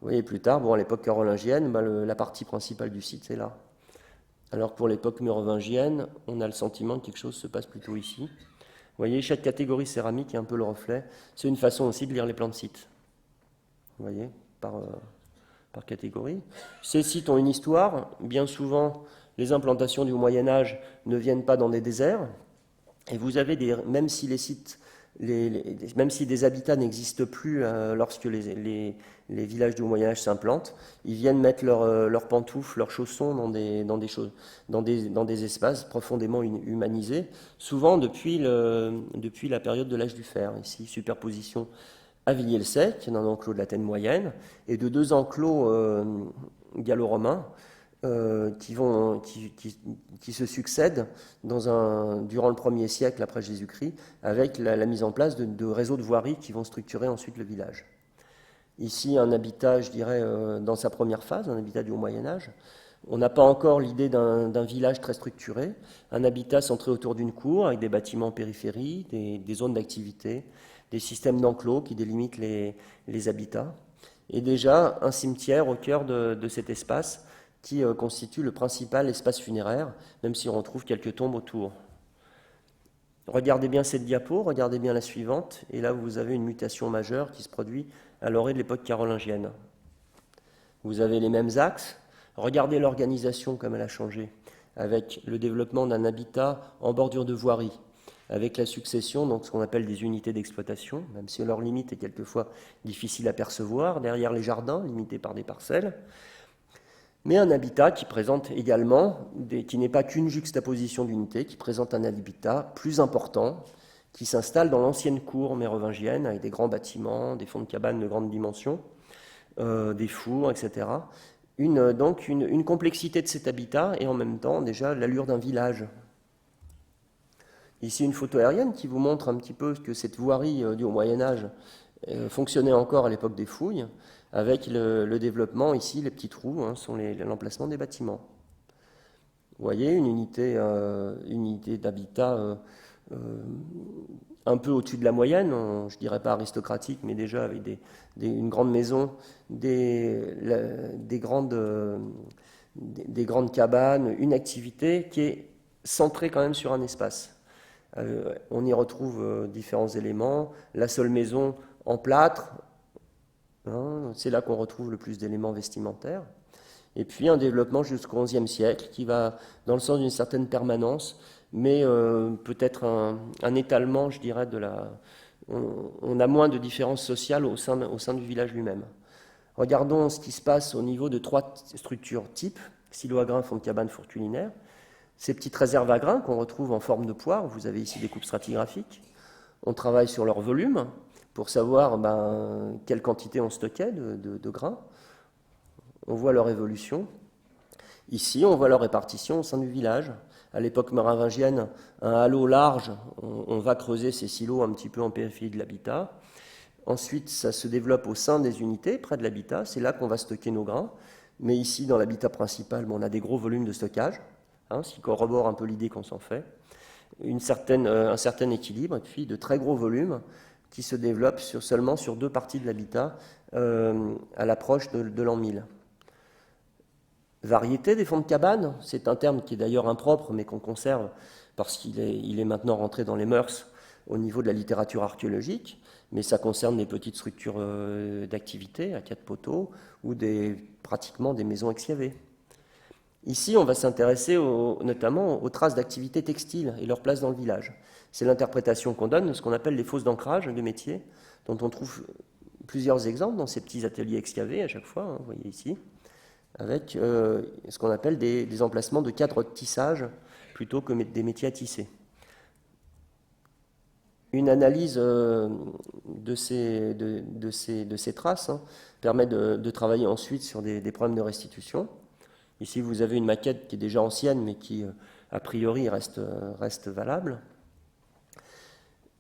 Vous voyez, plus tard, à l'époque carolingienne, la partie principale du site, c'est là. Alors que pour l'époque mérovingienne, on a le sentiment que quelque chose se passe plutôt ici. Vous voyez, chaque catégorie céramique est un peu le reflet. C'est une façon aussi de lire les plans de site. Vous voyez, par catégorie. Ces sites ont une histoire. Bien souvent, les implantations du Moyen-Âge ne viennent pas dans des déserts. Et vous avez même si les sites, même si des habitats n'existent plus lorsque les villages du Moyen-Âge s'implantent, ils viennent mettre leurs pantoufles, leurs chaussons dans des espaces profondément humanisés, souvent depuis la période de l'âge du fer. Ici, superposition à Villiers-le-Sec, d'un enclos de la Tène moyenne, et de deux enclos gallo-romains qui se succèdent durant le 1er siècle après Jésus-Christ, avec la mise en place de réseaux de voiries qui vont structurer ensuite le village. Ici, un habitat, je dirais, dans sa première phase, un habitat du Haut Moyen-Âge. On n'a pas encore l'idée d'un village très structuré, un habitat centré autour d'une cour, avec des bâtiments en périphérie, des zones d'activité, des systèmes d'enclos qui délimitent les habitats, et déjà un cimetière au cœur de cet espace qui constitue le principal espace funéraire, même si on retrouve quelques tombes autour. Regardez bien cette diapo, regardez bien la suivante, et là vous avez une mutation majeure qui se produit à l'orée de l'époque carolingienne. Vous avez les mêmes axes, regardez l'organisation comme elle a changé, avec le développement d'un habitat en bordure de voirie, avec la succession, donc ce qu'on appelle des unités d'exploitation, même si leur limite est quelquefois difficile à percevoir, derrière les jardins, limités par des parcelles, mais un habitat qui présente également, qui n'est pas qu'une juxtaposition d'unités, qui présente un habitat plus important, qui s'installe dans l'ancienne cour mérovingienne, avec des grands bâtiments, des fonds de cabanes de grande dimension, des fours, etc. Donc une complexité de cet habitat, et en même temps déjà l'allure d'un village. Ici une photo aérienne qui vous montre un petit peu que cette voirie du Haut Moyen-Âge fonctionnait encore à l'époque des fouilles, avec le développement, ici les petits trous, sont l'emplacement des bâtiments. Vous voyez, une unité d'habitat un peu au-dessus de la moyenne, je ne dirais pas aristocratique, mais déjà avec une grande maison, des grandes cabanes, une activité qui est centrée quand même sur un espace. On y retrouve différents éléments, la seule maison en plâtre, c'est là qu'on retrouve le plus d'éléments vestimentaires, et puis un développement jusqu'au XIe siècle qui va dans le sens d'une certaine permanence, mais peut-être un étalement, je dirais, on a moins de différences sociales au sein du village lui-même. Regardons ce qui se passe au niveau de 3 structures types, silo à grains, fond de cabane, four culinaire. Ces petites réserves à grains qu'on retrouve en forme de poire, vous avez ici des coupes stratigraphiques. On travaille sur leur volume pour savoir quelle quantité on stockait de grains. On voit leur évolution. Ici, on voit leur répartition au sein du village. À l'époque mérovingienne, un halo large, on va creuser ces silos un petit peu en périphérie de l'habitat. Ensuite, ça se développe au sein des unités, près de l'habitat. C'est là qu'on va stocker nos grains. Mais ici, dans l'habitat principal, on a des gros volumes de stockage, ce qui corrobore un peu l'idée qu'on s'en fait. Un certain équilibre, et puis de très gros volumes qui se développent seulement sur 2 parties de l'habitat à l'approche de l'an 1000. Variété des fonds de cabane, c'est un terme qui est d'ailleurs impropre, mais qu'on conserve parce qu'il est maintenant rentré dans les mœurs au niveau de la littérature archéologique, mais ça concerne des petites structures d'activité à 4 poteaux ou pratiquement des maisons excavées. Ici, on va s'intéresser notamment aux traces d'activité textile et leur place dans le village. C'est l'interprétation qu'on donne de ce qu'on appelle les fosses d'ancrage de métier, dont on trouve plusieurs exemples dans ces petits ateliers excavés à chaque fois, vous voyez ici, avec ce qu'on appelle des emplacements de cadres de tissage plutôt que des métiers à tisser. Une analyse de ces traces permet de travailler ensuite sur des problèmes de restitution. Ici, vous avez une maquette qui est déjà ancienne, mais qui, a priori, reste valable.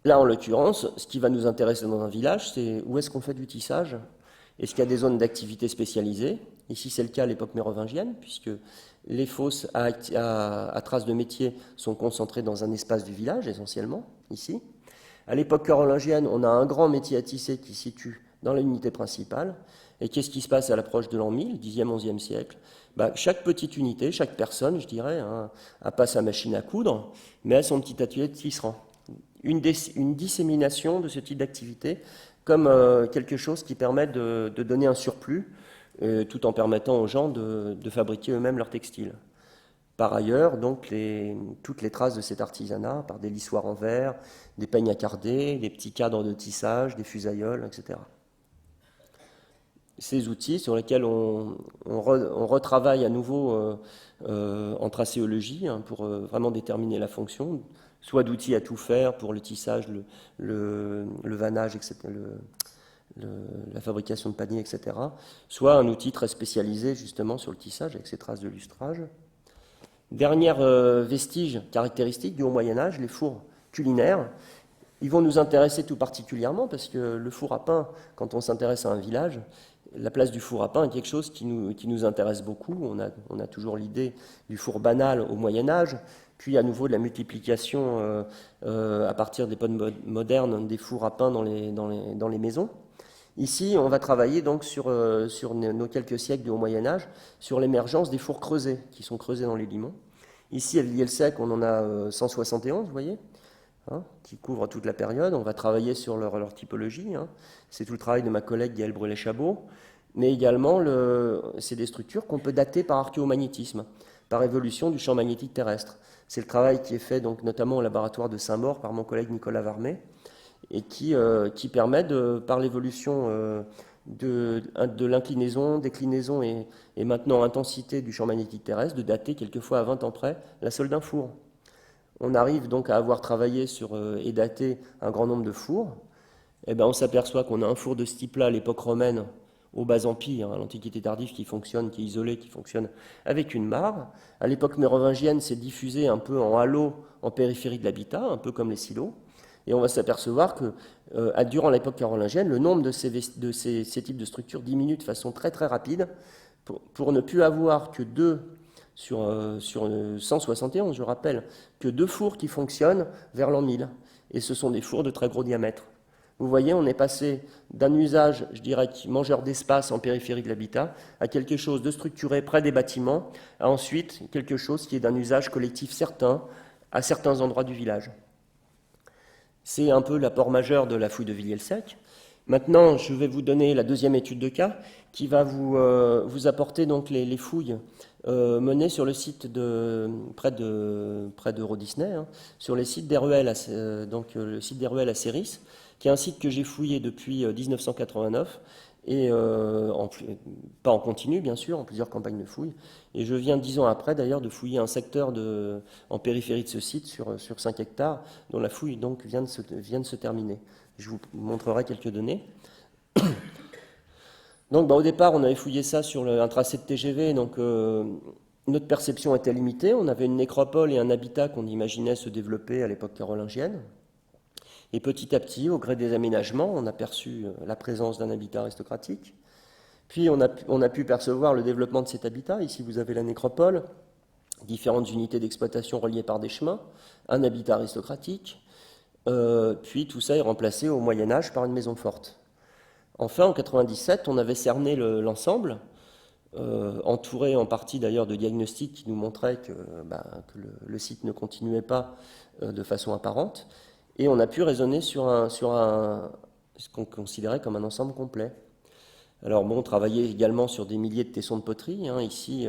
Là, en l'occurrence, ce qui va nous intéresser dans un village, c'est où est-ce qu'on fait du tissage. Est-ce qu'il y a des zones d'activité spécialisées? Ici, c'est le cas à l'époque mérovingienne, puisque les fosses à traces de métier sont concentrées dans un espace du village, essentiellement, ici. À l'époque carolingienne, on a un grand métier à tisser qui se situe dans l'unité principale. Et qu'est-ce qui se passe à l'approche de l'an 1000, 10e, 11e siècle? Chaque petite unité, chaque personne, je dirais, a pas sa machine à coudre, mais a son petit atelier de tisserand. Une dissémination de ce type d'activité comme quelque chose qui permet de donner un surplus, tout en permettant aux gens de fabriquer eux-mêmes leurs textiles. Par ailleurs, donc, toutes les traces de cet artisanat, par des lissoirs en verre, des peignes accardés, des petits cadres de tissage, des fusailloles, etc. Ces outils sur lesquels on retravaille à nouveau en tracéologie pour vraiment déterminer la fonction, soit d'outils à tout faire pour le tissage, le vannage, etc., la fabrication de paniers, etc., soit un outil très spécialisé justement sur le tissage avec ses traces de lustrage. Dernier vestige caractéristique du Haut Moyen-Âge, les fours culinaires. Ils vont nous intéresser tout particulièrement parce que le four à pain, quand on s'intéresse à un village, la place du four à pain est quelque chose qui nous intéresse beaucoup. On a toujours l'idée du four banal au Moyen-Âge, puis à nouveau de la multiplication à partir d'époques modernes des fours à pain dans les maisons. Ici, on va travailler donc sur nos quelques siècles du Haut Moyen-Âge, sur l'émergence des fours creusés, qui sont creusés dans les limons. Ici, à Villiers-le-Sec, on en a 171, vous voyez, qui couvrent toute la période. On va travailler sur leur typologie. C'est tout le travail de ma collègue Gaëlle Brûlé-Chabot. Mais également, c'est des structures qu'on peut dater par archéomagnétisme, par évolution du champ magnétique terrestre. C'est le travail qui est fait donc, notamment au laboratoire de Saint-Maur par mon collègue Nicolas Varmet, et qui permet, par l'évolution de l'inclinaison, déclinaison et maintenant intensité du champ magnétique terrestre, de dater quelquefois à 20 ans près la sole d'un four. On arrive donc à avoir travaillé et daté un grand nombre de fours. Et on s'aperçoit qu'on a un four de ce type-là à l'époque romaine, au Bas-Empire, à l'Antiquité tardive, qui fonctionne, qui est isolé, qui fonctionne avec une mare. À l'époque mérovingienne, c'est diffusé un peu en halo, en périphérie de l'habitat, un peu comme les silos. Et on va s'apercevoir que, durant l'époque carolingienne, le nombre de ces types de structures diminue de façon très très rapide, pour ne plus avoir que 2 sur 171, je rappelle, que 2 fours qui fonctionnent vers l'an 1000. Et ce sont des fours de très gros diamètre. Vous voyez, on est passé d'un usage, je dirais, mangeur d'espace en périphérie de l'habitat, à quelque chose de structuré près des bâtiments, à ensuite quelque chose qui est d'un usage collectif certain à certains endroits du village. C'est un peu l'apport majeur de la fouille de Villiers-le-Sec. Maintenant, je vais vous donner la deuxième étude de cas qui va vous apporter donc les fouilles menées sur le site près d'Euro Disney, sur les sites des ruelles, donc le site des ruelles à Céris, qui est un site que j'ai fouillé depuis 1989, et pas en continu bien sûr, en plusieurs campagnes de fouilles. Et je viens 10 ans après d'ailleurs de fouiller un secteur en périphérie de ce site sur 5 hectares, dont la fouille donc vient de se terminer. Je vous montrerai quelques données. Donc au départ, on avait fouillé ça sur un tracé de TGV, donc notre perception était limitée. On avait une nécropole et un habitat qu'on imaginait se développer à l'époque carolingienne. Et petit à petit, au gré des aménagements, on a perçu la présence d'un habitat aristocratique. Puis on a pu percevoir le développement de cet habitat. Ici, vous avez la nécropole, différentes unités d'exploitation reliées par des chemins, un habitat aristocratique. Puis tout ça est remplacé au Moyen Âge par une maison forte. Enfin, en 97, on avait cerné l'ensemble, entouré en partie d'ailleurs de diagnostics qui nous montraient que le site ne continuait pas de façon apparente. Et on a pu raisonner sur ce qu'on considérait comme un ensemble complet. Alors bon, on travaillait également sur des milliers de tessons de poterie. Ici,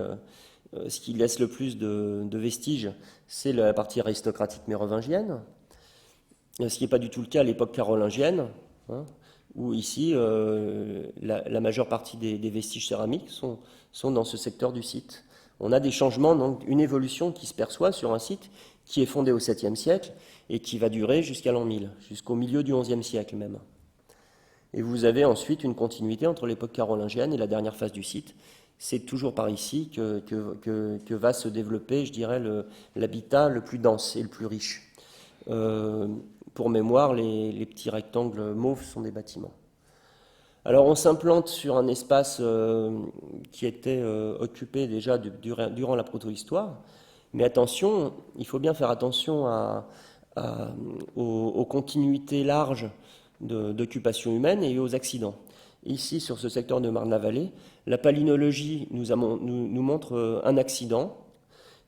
ce qui laisse le plus de vestiges, c'est la partie aristocratique mérovingienne, ce qui n'est pas du tout le cas à l'époque carolingienne, où ici, la majeure partie des vestiges céramiques sont dans ce secteur du site. On a des changements, donc une évolution qui se perçoit sur un site qui est fondé au 7e siècle et qui va durer jusqu'à l'an 1000, jusqu'au milieu du 11e siècle même. Et vous avez ensuite une continuité entre l'époque carolingienne et la dernière phase du site. C'est toujours par ici que va se développer, je dirais, l'habitat le plus dense et le plus riche. Pour mémoire, les petits rectangles mauves sont des bâtiments. Alors on s'implante sur un espace qui était occupé déjà durant la protohistoire, mais attention, il faut bien faire attention aux continuités larges d'occupation humaine et aux accidents. Ici, sur ce secteur de Marne-la-Vallée, la palynologie nous montre un accident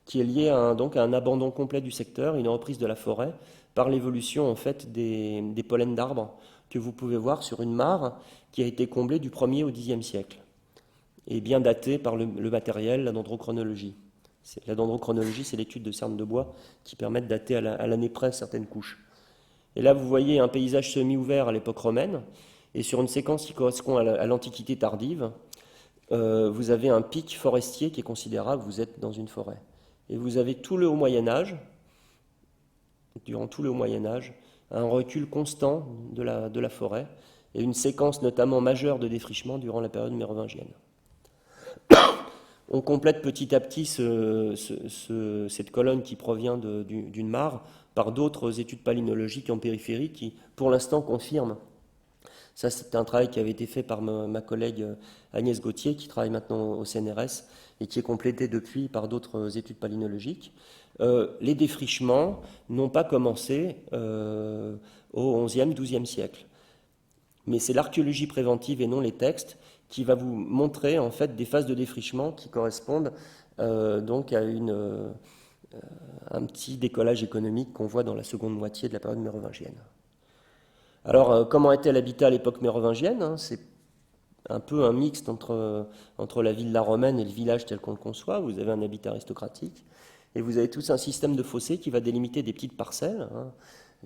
qui est lié donc à un abandon complet du secteur, une reprise de la forêt, par l'évolution en fait des pollens d'arbres que vous pouvez voir sur une mare qui a été comblée du 1er au 10e siècle et bien datée par le matériel, la dendrochronologie. La dendrochronologie, c'est l'étude de cernes de bois qui permettent de dater à l'année près certaines couches. Et là, vous voyez un paysage semi-ouvert à l'époque romaine, et sur une séquence qui correspond à l'Antiquité tardive, vous avez un pic forestier qui est considérable, vous êtes dans une forêt. Et vous avez tout le Haut Moyen-Âge, durant tout le Haut Moyen-Âge, un recul constant de la forêt, et une séquence notamment majeure de défrichement durant la période mérovingienne. On complète petit à petit cette colonne qui provient d'une mare par d'autres études palynologiques en périphérie qui, pour l'instant, confirment. Ça, c'est un travail qui avait été fait par ma collègue Agnès Gauthier, qui travaille maintenant au CNRS, et qui est complété depuis par d'autres études palynologiques. Les défrichements n'ont pas commencé au XIe, XIIe siècle. Mais c'est l'archéologie préventive et non les textes qui va vous montrer en fait des phases de défrichement qui correspondent donc à un petit décollage économique qu'on voit dans la seconde moitié de la période mérovingienne. Alors, comment était l'habitat à l'époque mérovingienne? C'est un peu un mixte entre la villa romaine et le village tel qu'on le conçoit. Vous avez un habitat aristocratique et vous avez tous un système de fossés qui va délimiter des petites parcelles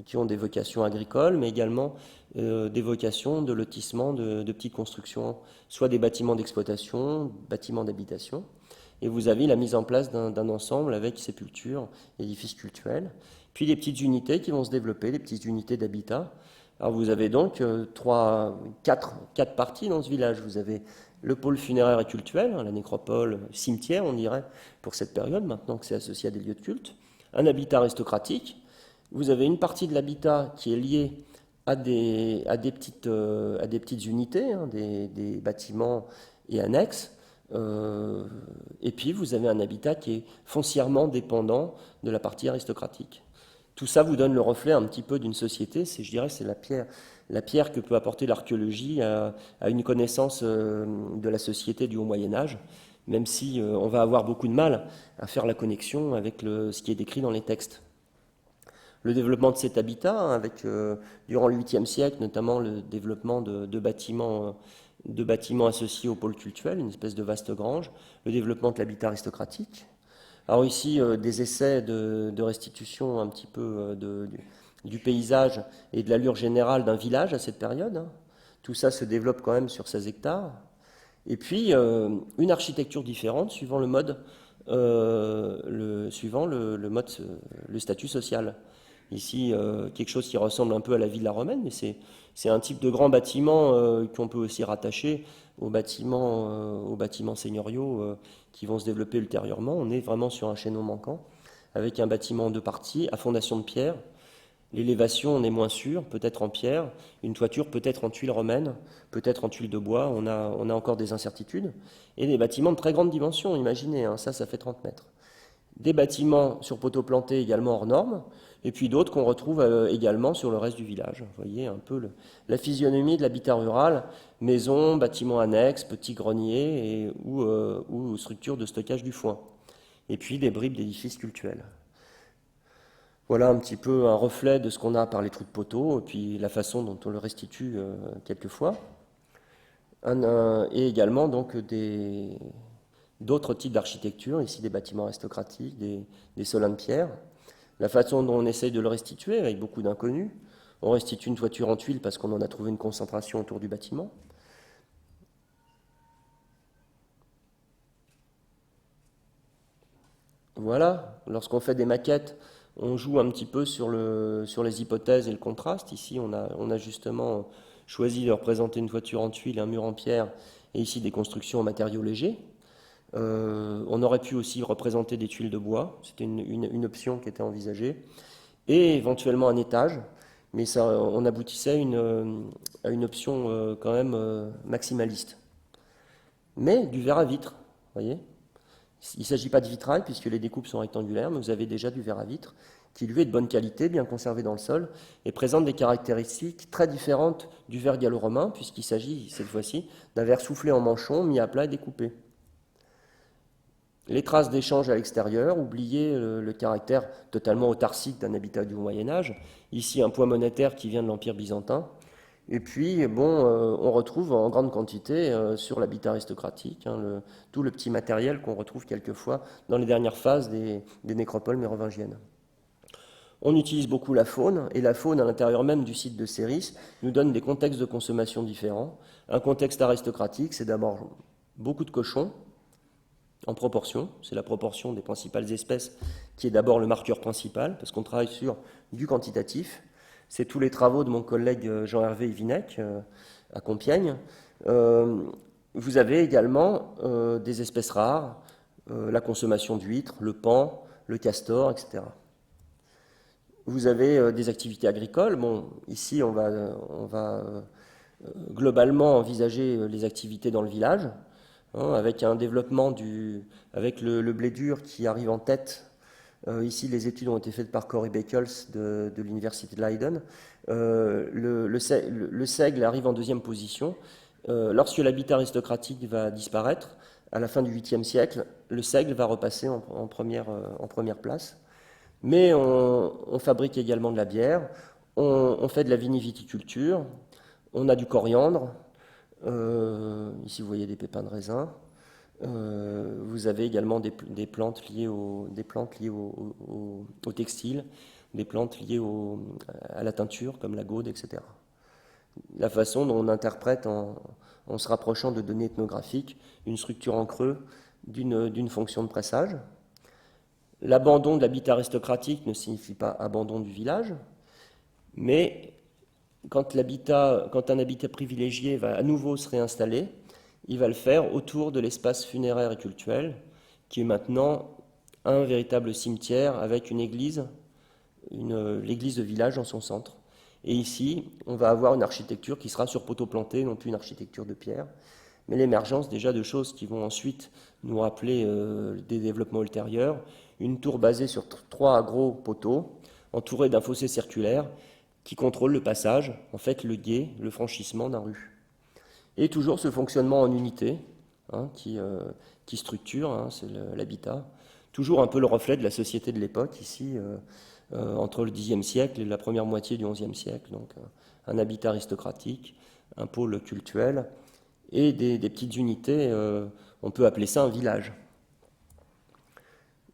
qui ont des vocations agricoles, mais également des vocations de lotissement, de petites constructions, soit des bâtiments d'exploitation, bâtiments d'habitation. Et vous avez la mise en place d'un ensemble avec sépultures, édifices cultuels, puis des petites unités qui vont se développer, des petites unités d'habitat. Alors vous avez donc quatre parties dans ce village. Vous avez le pôle funéraire et cultuel, la nécropole, cimetière on dirait, pour cette période, maintenant que c'est associé à des lieux de culte. Un habitat aristocratique. Vous avez une partie de l'habitat qui est liée à des petites unités, des bâtiments et annexes. Et puis vous avez un habitat qui est foncièrement dépendant de la partie aristocratique. Tout ça vous donne le reflet un petit peu d'une société, je dirais c'est la pierre que peut apporter l'archéologie à une connaissance de la société du Haut Moyen-Âge, même si on va avoir beaucoup de mal à faire la connexion avec ce qui est décrit dans les textes. Le développement de cet habitat, avec durant le 8e siècle notamment le développement de bâtiments associés au pôle cultuel, une espèce de vaste grange, le développement de l'habitat aristocratique. Alors ici, des essais de restitution un petit peu du paysage et de l'allure générale d'un village à cette période, hein. Tout ça se développe quand même sur 16 hectares. Et puis, une architecture différente suivant le mode, suivant le statut social. Ici, quelque chose qui ressemble un peu à la villa romaine, mais c'est un type de grand bâtiment qu'on peut aussi rattacher aux bâtiments seigneuriaux qui vont se développer ultérieurement. On est vraiment sur un chaînon manquant, avec un bâtiment en deux parties, à fondation de pierre. L'élévation, on est moins sûr, peut-être en pierre, une toiture peut-être en tuiles romaines, peut-être en tuiles de bois, on a encore des incertitudes. Et des bâtiments de très grande dimension, imaginez, hein, ça fait 30 mètres. Des bâtiments sur poteaux plantés également hors normes, et puis d'autres qu'on retrouve également sur le reste du village. Vous voyez un peu la physionomie de l'habitat rural, maisons, bâtiments annexes, petits greniers ou structures de stockage du foin. Et puis des bribes d'édifices cultuels. Voilà un petit peu un reflet de ce qu'on a par les trous de poteaux, et puis la façon dont on le restitue quelquefois. Et également donc d'autres types d'architecture, ici des bâtiments aristocratiques, des solins de pierre. La façon dont on essaye de le restituer, avec beaucoup d'inconnus. On restitue une toiture en tuiles parce qu'on en a trouvé une concentration autour du bâtiment. Voilà, lorsqu'on fait des maquettes, on joue un petit peu sur les hypothèses et le contraste. Ici, on a justement choisi de représenter une toiture en tuiles, un mur en pierre, et ici des constructions en matériaux légers. On aurait pu aussi représenter des tuiles de bois, c'était une option qui était envisagée, et éventuellement un étage, mais ça, on aboutissait à une option quand même maximaliste. Mais du verre à vitre, vous voyez. Il ne s'agit pas de vitrail puisque les découpes sont rectangulaires, mais vous avez déjà du verre à vitre qui lui est de bonne qualité, bien conservé dans le sol, et présente des caractéristiques très différentes du verre gallo-romain, puisqu'il s'agit cette fois-ci d'un verre soufflé en manchon, mis à plat et découpé. Les traces d'échange à l'extérieur, oubliez le caractère totalement autarcique d'un habitat du Moyen-Âge. Ici, un poids monétaire qui vient de l'Empire byzantin. Et puis, bon, on retrouve en grande quantité sur l'habitat aristocratique tout le petit matériel qu'on retrouve quelquefois dans les dernières phases des nécropoles mérovingiennes. On utilise beaucoup la faune, et la faune à l'intérieur même du site de Céris nous donne des contextes de consommation différents. Un contexte aristocratique, c'est d'abord beaucoup de cochons, en proportion, c'est la proportion des principales espèces qui est d'abord le marqueur principal, parce qu'on travaille sur du quantitatif. C'est tous les travaux de mon collègue Jean-Hervé Ivinec à Compiègne. Vous avez également des espèces rares, la consommation d'huîtres, le paon, le castor, etc. Vous avez des activités agricoles. Bon, ici, on va globalement envisager les activités dans le village, hein, avec un développement avec le blé dur qui arrive en tête. Ici, les études ont été faites par Corey Beckles de l'Université de Leiden. Le seigle arrive en deuxième position. Lorsque l'habitat aristocratique va disparaître, à la fin du 8e siècle, le seigle va repasser en première place. Mais on fabrique également de la bière, on fait de la viniviticulture, on a du coriandre, ici vous voyez des pépins de raisin, vous avez également des plantes liées au textile, des plantes liées à la teinture comme la gaude, etc. La façon dont on interprète en se rapprochant de données ethnographiques une structure en creux d'une fonction de pressage. L'abandon de l'habitat aristocratique ne signifie pas abandon du village, mais quand un habitat privilégié va à nouveau se réinstaller, il va le faire autour de l'espace funéraire et cultuel, qui est maintenant un véritable cimetière avec une église, l'église de village en son centre. Et ici, on va avoir une architecture qui sera sur poteaux plantés, non plus une architecture de pierre, mais l'émergence déjà de choses qui vont ensuite nous rappeler des développements ultérieurs. Une tour basée sur 3 gros poteaux, entourée d'un fossé circulaire, qui contrôle le passage, en fait le gué, le franchissement d'un rue. Et toujours ce fonctionnement en unité, hein, qui structure, hein, c'est l'habitat. Toujours un peu le reflet de la société de l'époque, ici, entre le Xe siècle et la première moitié du XIe siècle. Donc un habitat aristocratique, un pôle cultuel, et des petites unités, on peut appeler ça un village.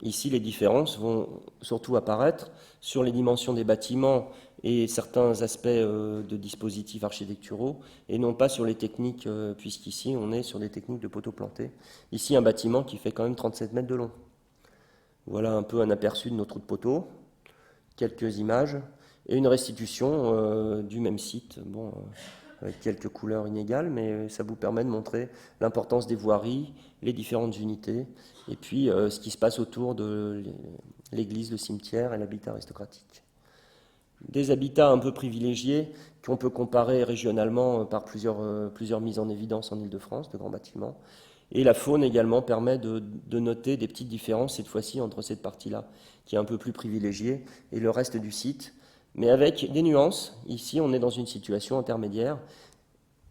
Ici, les différences vont surtout apparaître sur les dimensions des bâtiments et certains aspects de dispositifs architecturaux, et non pas sur les techniques, puisqu'ici on est sur des techniques de poteaux plantés. Ici un bâtiment qui fait quand même 37 mètres de long. Voilà un peu un aperçu de nos trous de poteaux, quelques images, et une restitution du même site, bon, avec quelques couleurs inégales, mais ça vous permet de montrer l'importance des voiries, les différentes unités, et puis ce qui se passe autour de l'église, le cimetière et l'habitat aristocratique. Des habitats un peu privilégiés qu'on peut comparer régionalement par plusieurs mises en évidence en Île-de-France, de grands bâtiments. Et la faune également permet de noter des petites différences, cette fois-ci, entre cette partie-là, qui est un peu plus privilégiée, et le reste du site, mais avec des nuances. Ici, on est dans une situation intermédiaire.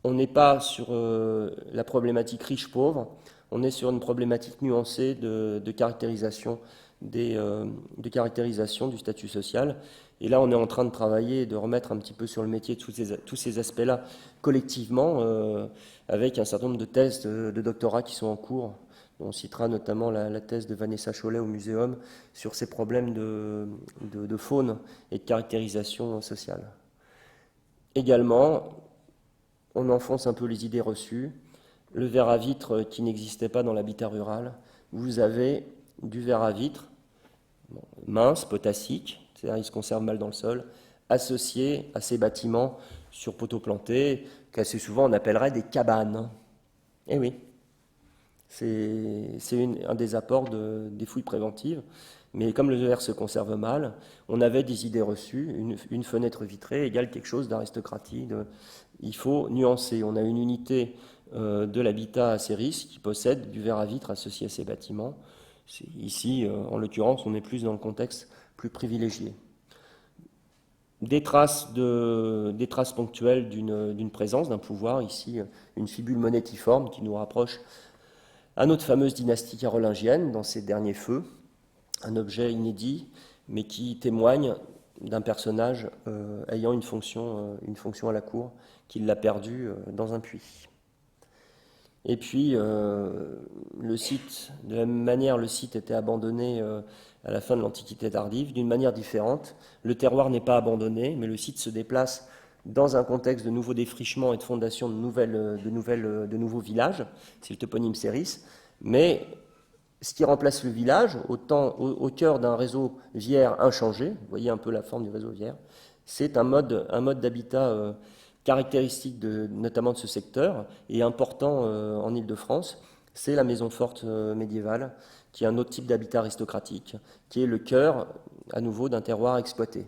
On n'est pas sur la problématique riche-pauvre, on est sur une problématique nuancée de caractérisation de caractérisation du statut social. Et là, on est en train de travailler et de remettre un petit peu sur le métier tous ces aspects-là collectivement, avec un certain nombre de thèses de doctorat qui sont en cours. On citera notamment la thèse de Vanessa Chollet au Muséum sur ces problèmes de faune et de caractérisation sociale. Également, on enfonce un peu les idées reçues. Le verre à vitre qui n'existait pas dans l'habitat rural, vous avez du verre à vitre, mince, potassique, c'est-à-dire il se conserve mal dans le sol, associé à ces bâtiments sur poteaux plantés, qu'assez souvent on appellerait des cabanes. Eh oui, c'est un des apports des fouilles préventives. Mais comme le verre se conserve mal, on avait des idées reçues, une fenêtre vitrée égale quelque chose d'aristocratique. Il faut nuancer. On a une unité de l'habitat à ces risques qui possède du verre à vitre associé à ces bâtiments. Ici, en l'occurrence, on est plus dans le contexte plus privilégié. Des traces ponctuelles d'une présence, d'un pouvoir, ici une fibule monétiforme qui nous rapproche à notre fameuse dynastie carolingienne dans ses derniers feux, un objet inédit mais qui témoigne d'un personnage ayant une fonction à la cour, qu'il l'a perdu dans un puits. Et puis, le site, de la même manière, le site était abandonné à la fin de l'Antiquité tardive, d'une manière différente. Le terroir n'est pas abandonné, mais le site se déplace dans un contexte de nouveaux défrichements et de fondation de nouveaux villages, c'est le toponyme Céris, mais ce qui remplace le village, au cœur d'un réseau viaire inchangé, vous voyez un peu la forme du réseau viaire, c'est un mode d'habitat caractéristique notamment de ce secteur et important en Île-de-France, c'est la maison forte médiévale, qui est un autre type d'habitat aristocratique, qui est le cœur, à nouveau, d'un terroir exploité.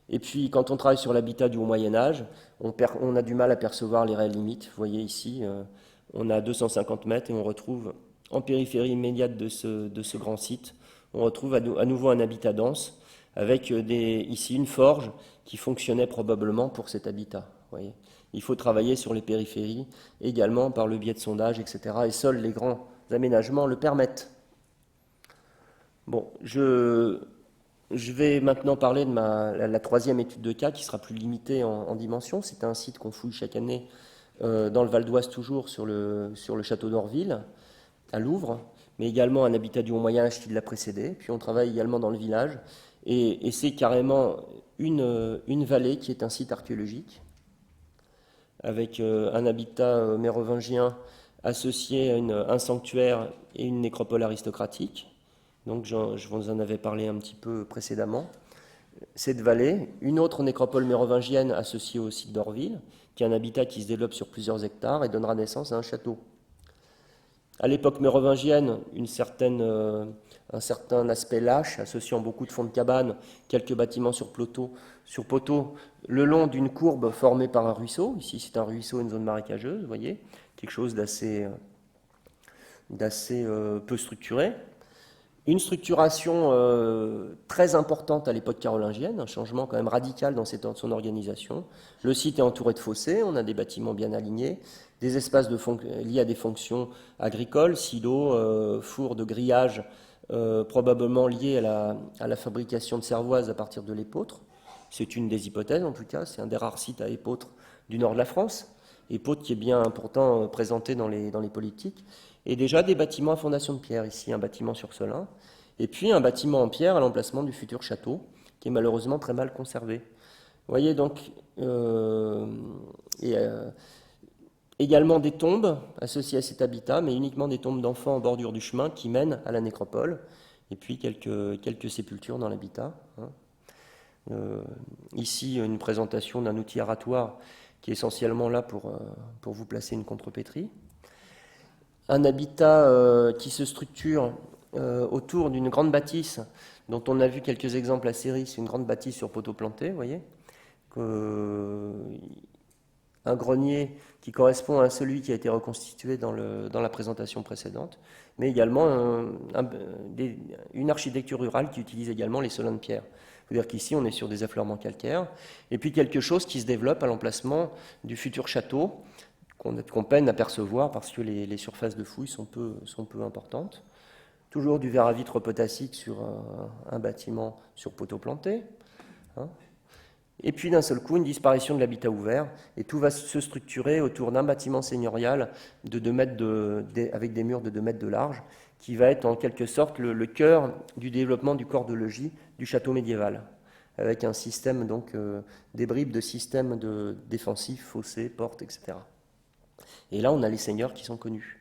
Et puis, quand on travaille sur l'habitat du Haut Moyen-Âge, on a du mal à percevoir les réelles limites. Vous voyez ici, on a 250 mètres et on retrouve, en périphérie immédiate de ce grand site, on retrouve à nouveau un habitat dense, avec ici une forge qui fonctionnait probablement pour cet habitat. Voyez. Il faut travailler sur les périphéries, également par le biais de sondages, etc. Et seuls les grands aménagements le permettent. Bon, je vais maintenant parler de la troisième étude de cas qui sera plus limitée en dimension. C'est un site qu'on fouille chaque année dans le Val d'Oise, toujours sur le château d'Orville, à Louvre, mais également un habitat du Haut Moyen-Âge qui l'a précédé. Puis on travaille également dans le village. Et c'est carrément une vallée qui est un site archéologique, avec un habitat mérovingien associé à un sanctuaire et une nécropole aristocratique. Donc je vous en avais parlé un petit peu précédemment. Cette vallée, une autre nécropole mérovingienne associée au site d'Orville, qui est un habitat qui se développe sur plusieurs hectares et donnera naissance à un château. À l'époque mérovingienne, un certain aspect lâche, associant beaucoup de fonds de cabane, quelques bâtiments sur poteaux, le long d'une courbe formée par un ruisseau. Ici, c'est un ruisseau, une zone marécageuse, vous voyez, quelque chose d'assez peu structuré. Une structuration très importante à l'époque carolingienne, un changement quand même radical dans son organisation. Le site est entouré de fossés, on a des bâtiments bien alignés, des espaces liés à des fonctions agricoles, silos, fours de grillage, probablement liés à la fabrication de cervoises à partir de l'épeautre. C'est une des hypothèses en tout cas, c'est un des rares sites à épeautre du nord de la France, épeautre qui est bien pourtant présenté dans les politiques. Et déjà des bâtiments à fondation de pierre, ici un bâtiment sur Selin, et puis un bâtiment en pierre à l'emplacement du futur château, qui est malheureusement très mal conservé. Vous voyez donc, également des tombes associées à cet habitat, mais uniquement des tombes d'enfants en bordure du chemin qui mènent à la nécropole, et puis quelques sépultures dans l'habitat. Ici, une présentation d'un outil aratoire qui est essentiellement là pour vous placer une contrepétrie. Un habitat qui se structure autour d'une grande bâtisse, dont on a vu quelques exemples à série. C'est une grande bâtisse sur poteaux plantés, vous voyez. Un grenier qui correspond à celui qui a été reconstitué dans la présentation précédente, mais également une architecture rurale qui utilise également les solins de pierre. C'est-à-dire qu'ici, on est sur des affleurements calcaires, et puis quelque chose qui se développe à l'emplacement du futur château, qu'on peine à percevoir parce que les surfaces de fouilles sont peu importantes. Toujours du verre à vitre potassique sur un bâtiment sur poteau planté. Et puis d'un seul coup, une disparition de l'habitat ouvert, et tout va se structurer autour d'un bâtiment seigneurial de 2 mètres avec des murs de 2 mètres de large, qui va être en quelque sorte le cœur du développement du corps de logis du château médiéval, avec un système, donc des bribes de systèmes défensifs, fossés, portes, etc. Et là, on a les seigneurs qui sont connus.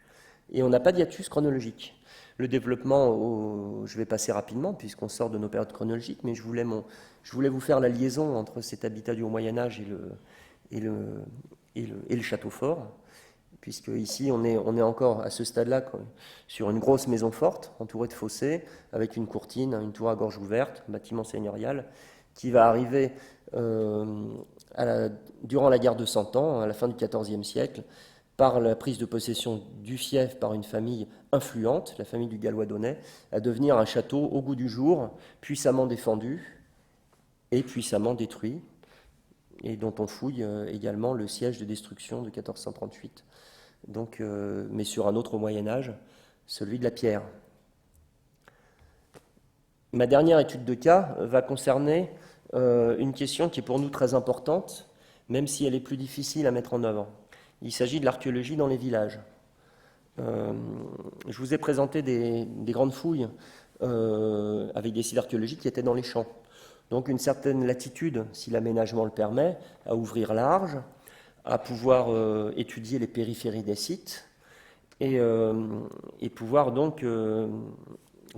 Et on n'a pas d'hiatus chronologique. Le développement, je vais passer rapidement puisqu'on sort de nos périodes chronologiques, mais je voulais vous faire la liaison entre cet habitat du Haut Moyen-Âge et le château fort, puisque ici on est encore à ce stade-là sur une grosse maison forte, entourée de fossés, avec une courtine, une tour à gorge ouverte, un bâtiment seigneurial, qui va arriver durant la guerre de Cent Ans, à la fin du XIVe siècle, par la prise de possession du fief par une famille influente, la famille du Gallois-Donnet, à devenir un château au goût du jour, puissamment défendu et puissamment détruit, et dont on fouille également le siège de destruction de 1438, donc, mais sur un autre Moyen-Âge, celui de la pierre. Ma dernière étude de cas va concerner une question qui est pour nous très importante, même si elle est plus difficile à mettre en œuvre. Il s'agit de l'archéologie dans les villages. Je vous ai présenté des grandes fouilles avec des sites archéologiques qui étaient dans les champs. Donc une certaine latitude, si l'aménagement le permet, à ouvrir large, à pouvoir étudier les périphéries des sites et pouvoir donc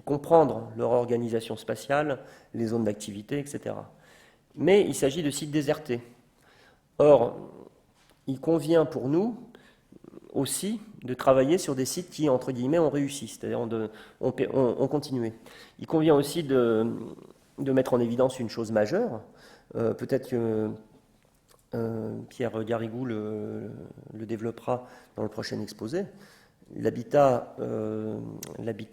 comprendre leur organisation spatiale, les zones d'activité, etc. Mais il s'agit de sites désertés. Or, il convient pour nous aussi de travailler sur des sites qui, entre guillemets, ont réussi, c'est-à-dire ont continué. Il convient aussi de mettre en évidence une chose majeure, peut-être que Pierre Garrigou le développera dans le prochain exposé. L'habitat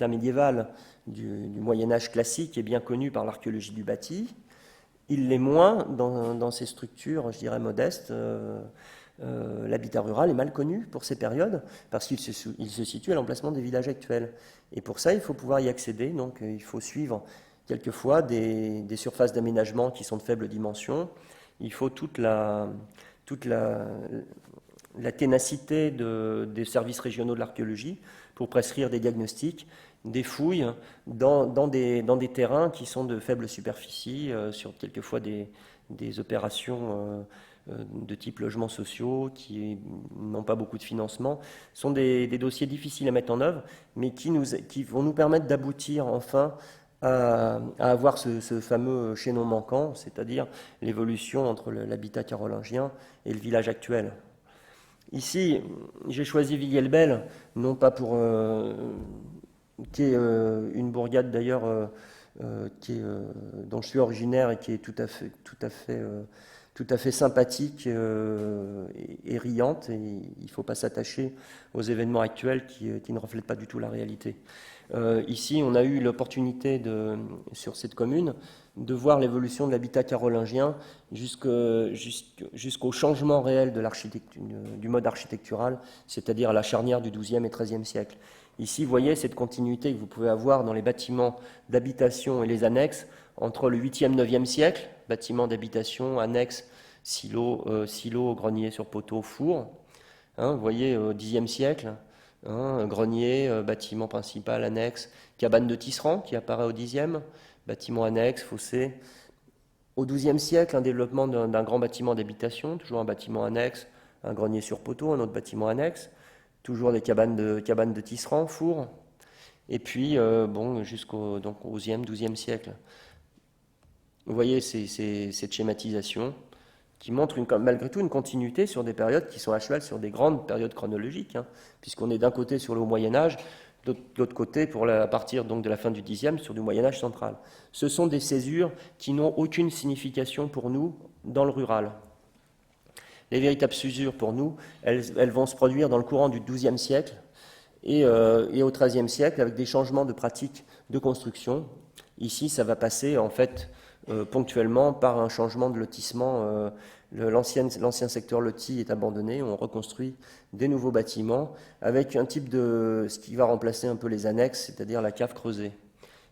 médiéval du Moyen-Âge classique est bien connu par l'archéologie du bâti. Il l'est moins dans ces structures, je dirais, modestes. L'habitat rural est mal connu pour ces périodes parce qu'il se situe à l'emplacement des villages actuels. Et pour ça, il faut pouvoir y accéder. Donc, il faut suivre quelquefois des surfaces d'aménagement qui sont de faible dimension. Il faut toute la ténacité des services régionaux de l'archéologie pour prescrire des diagnostics, des fouilles dans des terrains qui sont de faible superficie, sur quelquefois des opérations de type logements sociaux qui n'ont pas beaucoup de financement. Ce sont des dossiers difficiles à mettre en œuvre, mais qui vont nous permettre d'aboutir enfin à avoir ce fameux chaînon manquant, c'est-à-dire l'évolution entre l'habitat carolingien et le village actuel. Ici, j'ai choisi Villers-le-Bel, non pas pour qui est une bourgade d'ailleurs dont je suis originaire et qui est tout à fait sympathique et riante. Et il ne faut pas s'attacher aux événements actuels qui ne reflètent pas du tout la réalité. Ici, on a eu l'opportunité sur cette commune de voir l'évolution de l'habitat carolingien jusqu'au changement réel du mode architectural, c'est-à-dire à la charnière du XIIe et XIIIe siècle. Ici, vous voyez cette continuité que vous pouvez avoir dans les bâtiments d'habitation et les annexes entre le 8e, 9e siècle, bâtiments d'habitation, annexes, silos, greniers sur poteaux, fours. Vous voyez au 10e siècle, grenier, bâtiment principal, annexe, cabane de tisserand qui apparaît au 10e, bâtiment annexe, fossé. Au XIIe siècle, un développement d'un grand bâtiment d'habitation, toujours un bâtiment annexe, un grenier sur poteau, un autre bâtiment annexe, toujours des cabanes de tisserands, fours, et puis bon, jusqu'au donc, au XIe, XIIe siècle. Vous voyez cette schématisation qui montre malgré tout une continuité sur des périodes qui sont à cheval sur des grandes périodes chronologiques, hein, puisqu'on est d'un côté sur le Moyen-Âge, de l'autre côté, à partir donc de la fin du Xe, sur du Moyen-Âge central. Ce sont des césures qui n'ont aucune signification pour nous dans le rural. Les véritables césures pour nous, elles vont se produire dans le courant du XIIe siècle et au XIIIe siècle avec des changements de pratiques de construction. Ici, ça va passer en fait ponctuellement par un changement de lotissement. L'ancien secteur loti est abandonné, on reconstruit des nouveaux bâtiments avec un type de ce qui va remplacer un peu les annexes, c'est-à-dire la cave creusée.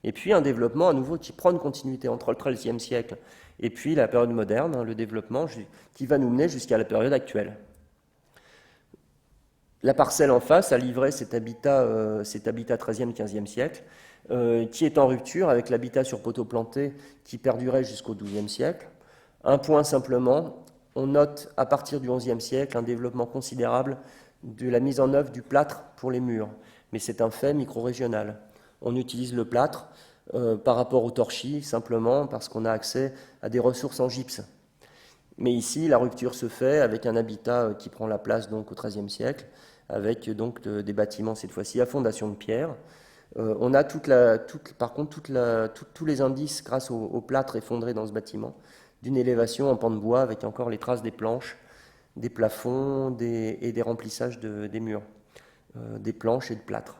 Et puis un développement à nouveau qui prend une continuité entre le XIIIe siècle et puis la période moderne, hein, le développement qui va nous mener jusqu'à la période actuelle. La parcelle en face a livré cet habitat 13e, 15e siècle, qui est en rupture avec l'habitat sur poteaux plantés qui perdurait jusqu'au XIIe siècle. Un point simplement, on note à partir du XIe siècle un développement considérable de la mise en œuvre du plâtre pour les murs, mais c'est un fait micro-régional. On utilise le plâtre par rapport au torchis simplement parce qu'on a accès à des ressources en gypse. Mais ici, la rupture se fait avec un habitat qui prend la place donc au XIIIe siècle, avec donc des bâtiments cette fois-ci à fondation de pierre. On a par contre tous les indices grâce au plâtre effondré dans ce bâtiment, d'une élévation en pan de bois avec encore les traces des planches, des plafonds et des remplissages des murs, des planches et de plâtre.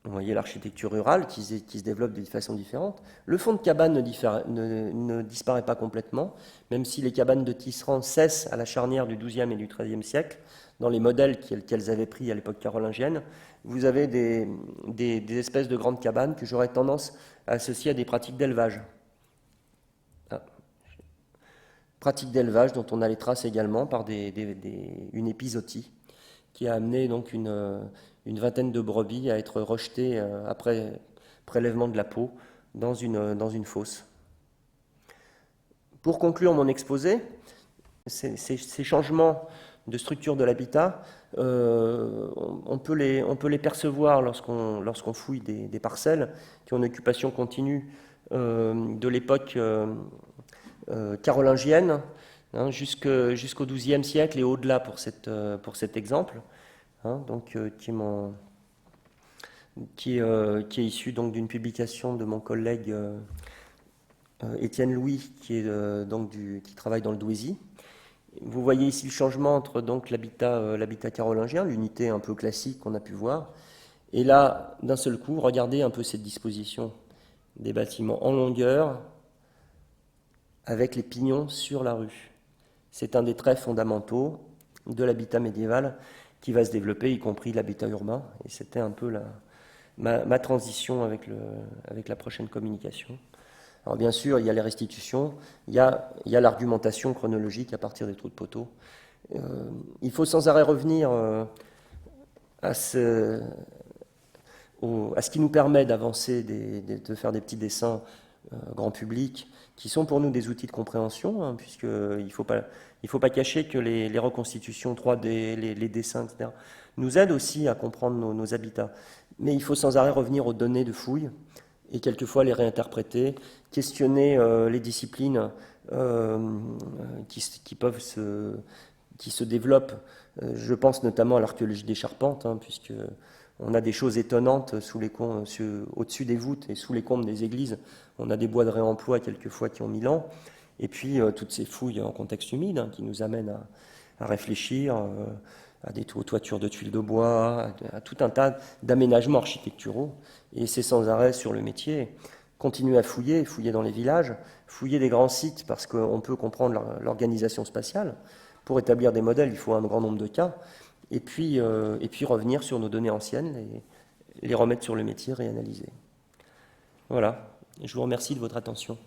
Vous voyez l'architecture rurale qui se développe de façon différente. Le fond de cabane ne disparaît pas complètement, même si les cabanes de tisserands cessent à la charnière du XIIe et du XIIIe siècle. Dans les modèles qu'elles avaient pris à l'époque carolingienne, vous avez des espèces de grandes cabanes que j'aurais tendance à associer à des pratiques d'élevage. Pratiques d'élevage dont on a les traces également par une épizootie qui a amené donc une vingtaine de brebis à être rejetées après prélèvement de la peau dans une fosse. Pour conclure mon exposé, ces changements de structure de l'habitat, on peut les percevoir lorsqu'on fouille des parcelles qui ont une occupation continue de l'époque carolingienne, hein, jusqu'au XIIe siècle et au-delà pour cet exemple, hein, donc, qui est issu donc d'une publication de mon collègue Étienne Louis, qui travaille dans le Douaisis. Vous voyez ici le changement entre donc l'habitat carolingien, l'unité un peu classique qu'on a pu voir, et là, d'un seul coup, regardez un peu cette disposition des bâtiments en longueur, avec les pignons sur la rue. C'est un des traits fondamentaux de l'habitat médiéval qui va se développer, y compris l'habitat urbain. Et c'était un peu ma transition avec la prochaine communication. Alors bien sûr, il y a les restitutions, il y a l'argumentation chronologique à partir des trous de poteaux. Il faut sans arrêt revenir à ce qui nous permet d'avancer, de faire des petits dessins grand public, qui sont pour nous des outils de compréhension, hein, puisqu'il ne faut pas cacher que les reconstitutions 3D, les dessins, etc., nous aident aussi à comprendre nos habitats. Mais il faut sans arrêt revenir aux données de fouilles, et quelquefois les réinterpréter, questionner les disciplines qui se développent. Je pense notamment à l'archéologie des charpentes, hein, puisque on a des choses étonnantes au-dessus des voûtes et sous les combles des églises. On a des bois de réemploi quelquefois qui ont 1000 ans. Et puis toutes ces fouilles en contexte humide, hein, qui nous amènent à réfléchir à des toitures de tuiles de bois, à tout un tas d'aménagements architecturaux. Et c'est sans arrêt sur le métier. Continuer à fouiller dans les villages, fouiller des grands sites parce qu'on peut comprendre l'organisation spatiale. Pour établir des modèles, il faut un grand nombre de cas. Et puis revenir sur nos données anciennes, les remettre sur le métier, réanalyser. Voilà, je vous remercie de votre attention.